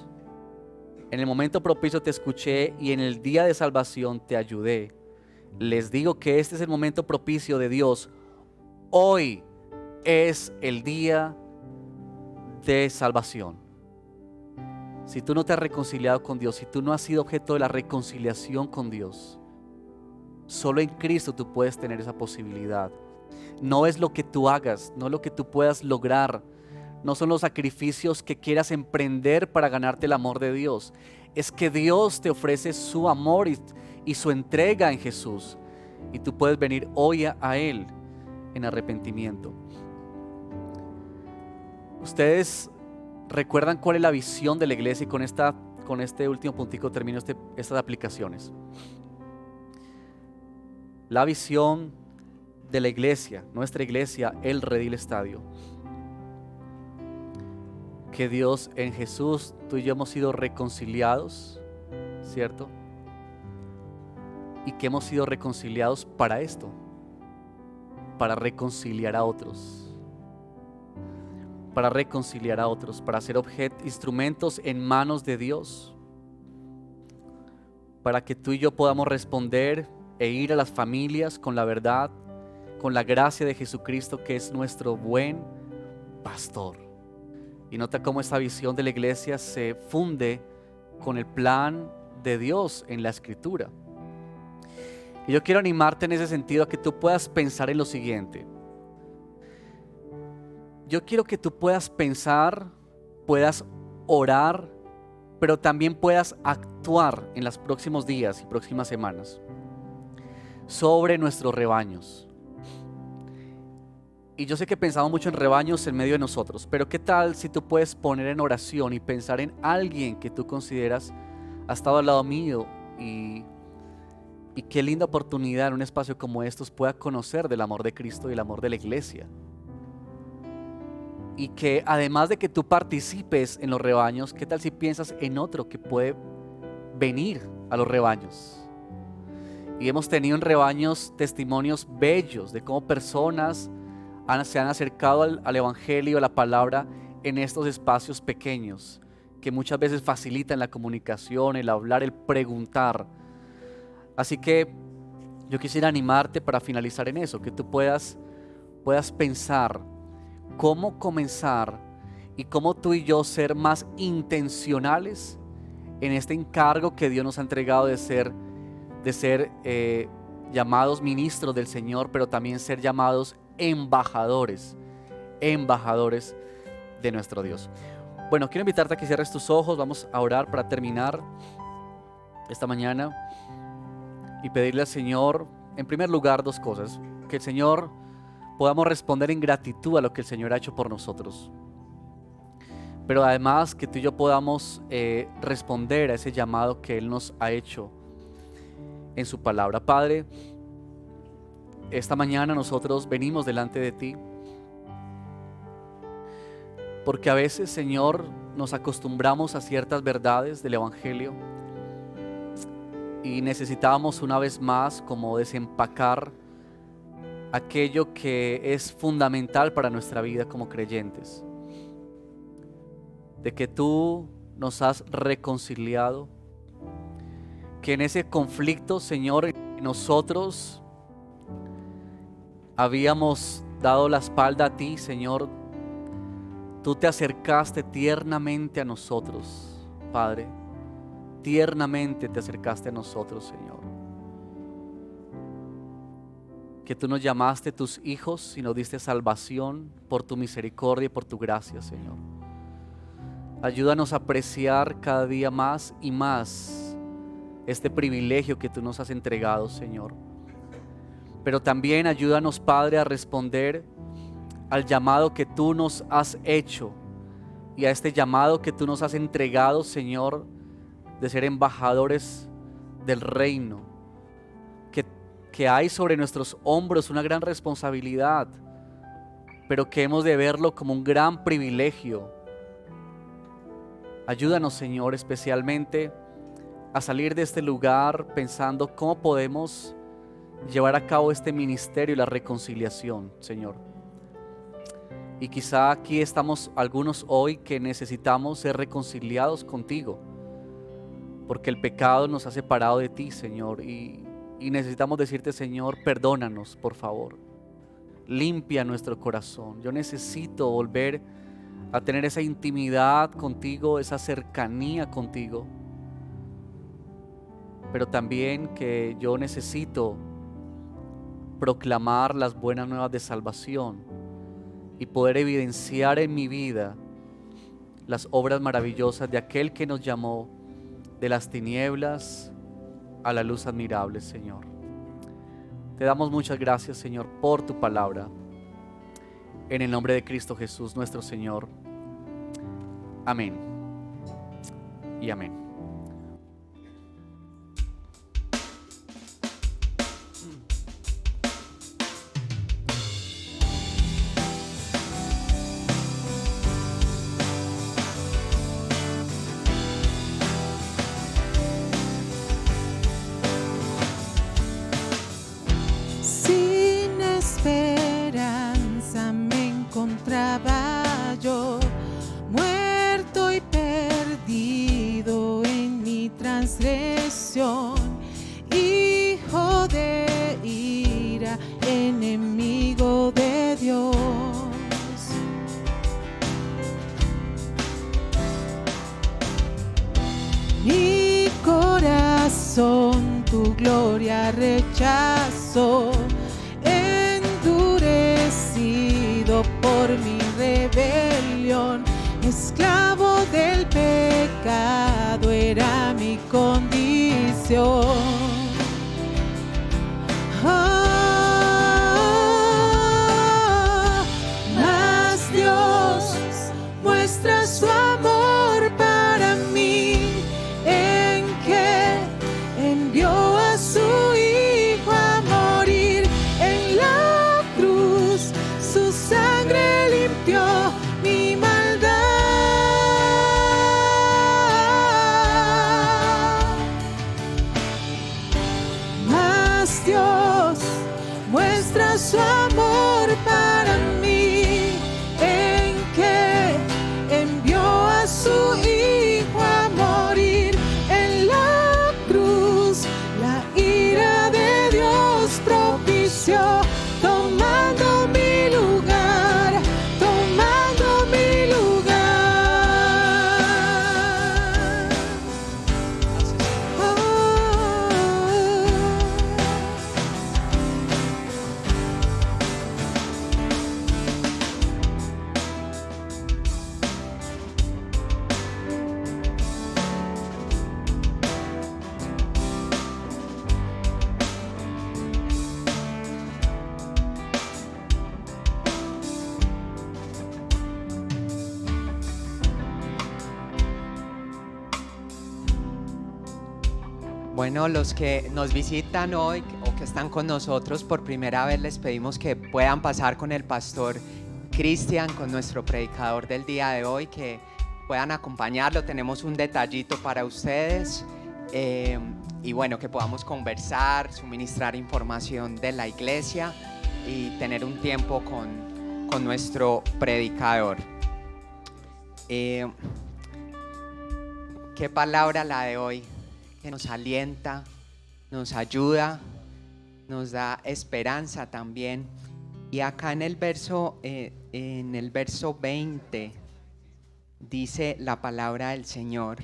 En el momento propicio te escuché y en el día de salvación te ayudé. Les digo que este es el momento propicio de Dios. Hoy es el día de salvación. Si tú no te has reconciliado con Dios, si tú no has sido objeto de la reconciliación con Dios, solo en Cristo tú puedes tener esa posibilidad. No es lo que tú hagas, no es lo que tú puedas lograr, no son los sacrificios que quieras emprender para ganarte el amor de Dios. Es que Dios te ofrece su amor y su entrega en Jesús. Y tú puedes venir hoy a Él en arrepentimiento. ¿Ustedes recuerdan cuál es la visión de la iglesia? Y con este último puntico termino estas aplicaciones. La visión de la iglesia, nuestra iglesia, el Redil Estadio. Que Dios en Jesús, tú y yo hemos sido reconciliados, ¿cierto? Y que hemos sido reconciliados para esto, para reconciliar a otros, para reconciliar a otros, para ser instrumentos en manos de Dios, para que tú y yo podamos responder e ir a las familias con la verdad, con la gracia de Jesucristo, que es nuestro buen pastor. Y nota cómo esta visión de la iglesia se funde con el plan de Dios en la Escritura. Y yo quiero animarte en ese sentido a que tú puedas pensar en lo siguiente. Yo quiero que tú puedas pensar, puedas orar, pero también puedas actuar en los próximos días y próximas semanas sobre nuestros rebaños. Y yo sé que pensamos mucho en rebaños en medio de nosotros, pero ¿qué tal si tú puedes poner en oración y pensar en alguien que tú consideras ha estado al lado mío y qué linda oportunidad en un espacio como estos pueda conocer del amor de Cristo y el amor de la iglesia? Y que además de que tú participes en los rebaños, ¿qué tal si piensas en otro que puede venir a los rebaños? Y hemos tenido en rebaños testimonios bellos de cómo personas se han acercado al Evangelio, a la palabra, en estos espacios pequeños, que muchas veces facilitan la comunicación, el hablar, el preguntar. Así que yo quisiera animarte para finalizar en eso, que tú puedas pensar cómo comenzar y cómo tú y yo ser más intencionales en este encargo que Dios nos ha entregado de ser llamados ministros del Señor, pero también ser llamados embajadores de nuestro Dios. Bueno, quiero invitarte a que cierres tus ojos. Vamos a orar para terminar esta mañana y pedirle al Señor, en primer lugar, dos cosas: que el Señor podamos responder en gratitud a lo que el Señor ha hecho por nosotros, pero además que tú y yo podamos responder a ese llamado que Él nos ha hecho en su palabra. Padre, esta mañana nosotros venimos delante de ti porque a veces, Señor, nos acostumbramos a ciertas verdades del Evangelio y necesitamos una vez más como desempacar aquello que es fundamental para nuestra vida como creyentes, de que tú nos has reconciliado, que en ese conflicto, Señor, nosotros habíamos dado la espalda a ti, Señor. Tú te acercaste tiernamente a nosotros, Padre. Tiernamente te acercaste a nosotros, Señor. Que tú nos llamaste tus hijos y nos diste salvación por tu misericordia y por tu gracia, Señor. Ayúdanos a apreciar cada día más y más este privilegio que tú nos has entregado, Señor. Pero también ayúdanos, Padre, a responder al llamado que tú nos has hecho y a este llamado que tú nos has entregado, Señor, de ser embajadores del reino, que hay sobre nuestros hombros una gran responsabilidad, pero que hemos de verlo como un gran privilegio. Ayúdanos, Señor, especialmente a salir de este lugar pensando cómo podemos llevar a cabo este ministerio y la reconciliación, Señor. Y quizá aquí estamos algunos hoy que necesitamos ser reconciliados contigo, porque el pecado nos ha separado de ti, Señor, y necesitamos decirte, Señor, perdónanos, por favor. Limpia nuestro corazón. Yo necesito volver a tener esa intimidad contigo, esa cercanía contigo, pero también que yo necesito proclamar las buenas nuevas de salvación y poder evidenciar en mi vida las obras maravillosas de aquel que nos llamó de las tinieblas a la luz admirable, Señor. Te damos muchas gracias, Señor, por tu palabra. en el nombre de Cristo Jesús nuestro Señor. Amén y amén. Sin esperanza me encontraba yo, muerto y perdido en mi transgresión, hijo de ira, enemigo de Dios. Mi corazón tu gloria rechazó, endurecido por mi rebelión, esclavo del pecado era mi condición. Mas Dios muestra su amor para mí, en que envió a su Hijo a morir en la cruz, su sangre limpió mi maldad. Mas Dios muestra su amor para mí, en que envió a su Hijo a morir en la cruz. La ira de Dios propició, tomando mi lugar, tomando mi lugar. Bueno, los que nos visitan hoy o que están con nosotros por primera vez, les pedimos que puedan pasar con el pastor Cristian, con nuestro predicador del día de hoy, que puedan acompañarlo. Tenemos un detallito para ustedes y bueno, que podamos conversar, suministrar información de la iglesia y tener un tiempo con nuestro predicador. Qué palabra la de hoy, que nos alienta, nos ayuda, nos da esperanza también. Y acá en el verso 20 dice la palabra del Señor: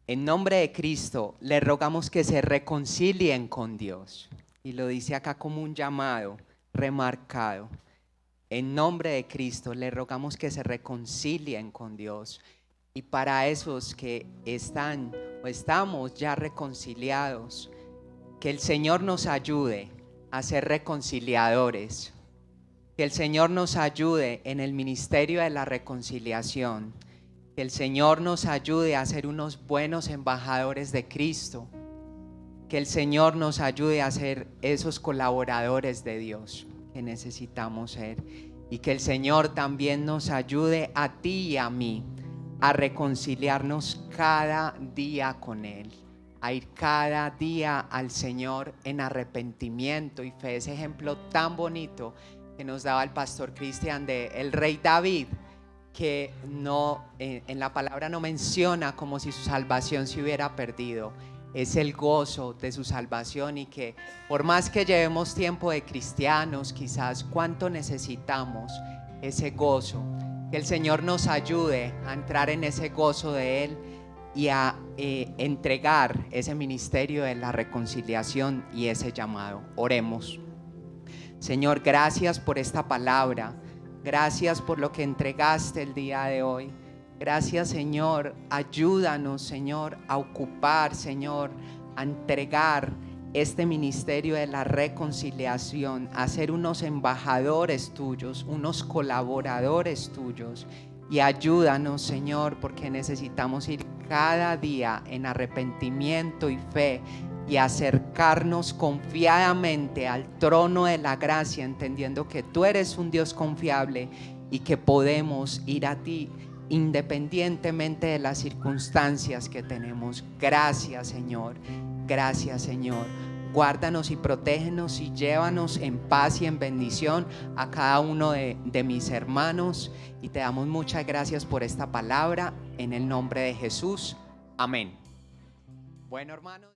en nombre de Cristo le rogamos que se reconcilien con Dios. Y lo dice acá como un llamado remarcado. En nombre de Cristo le rogamos que se reconcilien con Dios. Y para esos que están o estamos ya reconciliados, que el Señor nos ayude a ser reconciliadores, que el Señor nos ayude en el ministerio de la reconciliación, que el Señor nos ayude a ser unos buenos embajadores de Cristo, que el Señor nos ayude a ser esos colaboradores de Dios que necesitamos ser, y que el Señor también nos ayude a ti y a mí a reconciliarnos cada día con Él, a ir cada día al Señor en arrepentimiento y fe. Ese ejemplo tan bonito que nos daba el pastor Cristian de el rey David, que no, en la palabra no menciona como si su salvación se hubiera perdido. Es el gozo de su salvación, y que por más que llevemos tiempo de cristianos, quizás cuánto necesitamos ese gozo. Que el Señor nos ayude a entrar en ese gozo de Él y a entregar ese ministerio de la reconciliación y ese llamado. Oremos. Señor, gracias por esta palabra. Gracias por lo que entregaste el día de hoy. Gracias, Señor. Ayúdanos, Señor, a ocupar, Señor, a entregar este ministerio de la reconciliación, a ser unos embajadores tuyos, unos colaboradores tuyos. Y ayúdanos, Señor, porque necesitamos ir cada día en arrepentimiento y fe y acercarnos confiadamente al trono de la gracia, entendiendo que tú eres un Dios confiable y que podemos ir a ti independientemente de las circunstancias que tenemos. Gracias, Señor. Gracias, Señor. Guárdanos y protégenos y llévanos en paz y en bendición a cada uno de mis hermanos. Y te damos muchas gracias por esta palabra, en el nombre de Jesús. Amén. Bueno, hermanos.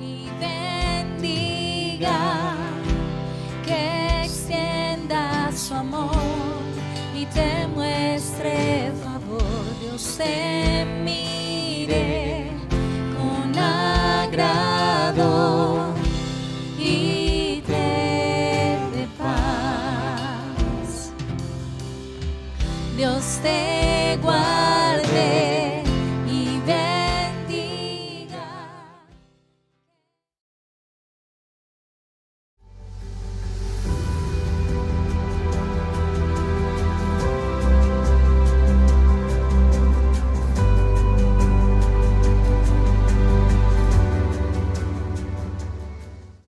Y bendiga, que extienda su amor y te muestre favor, Dios de mi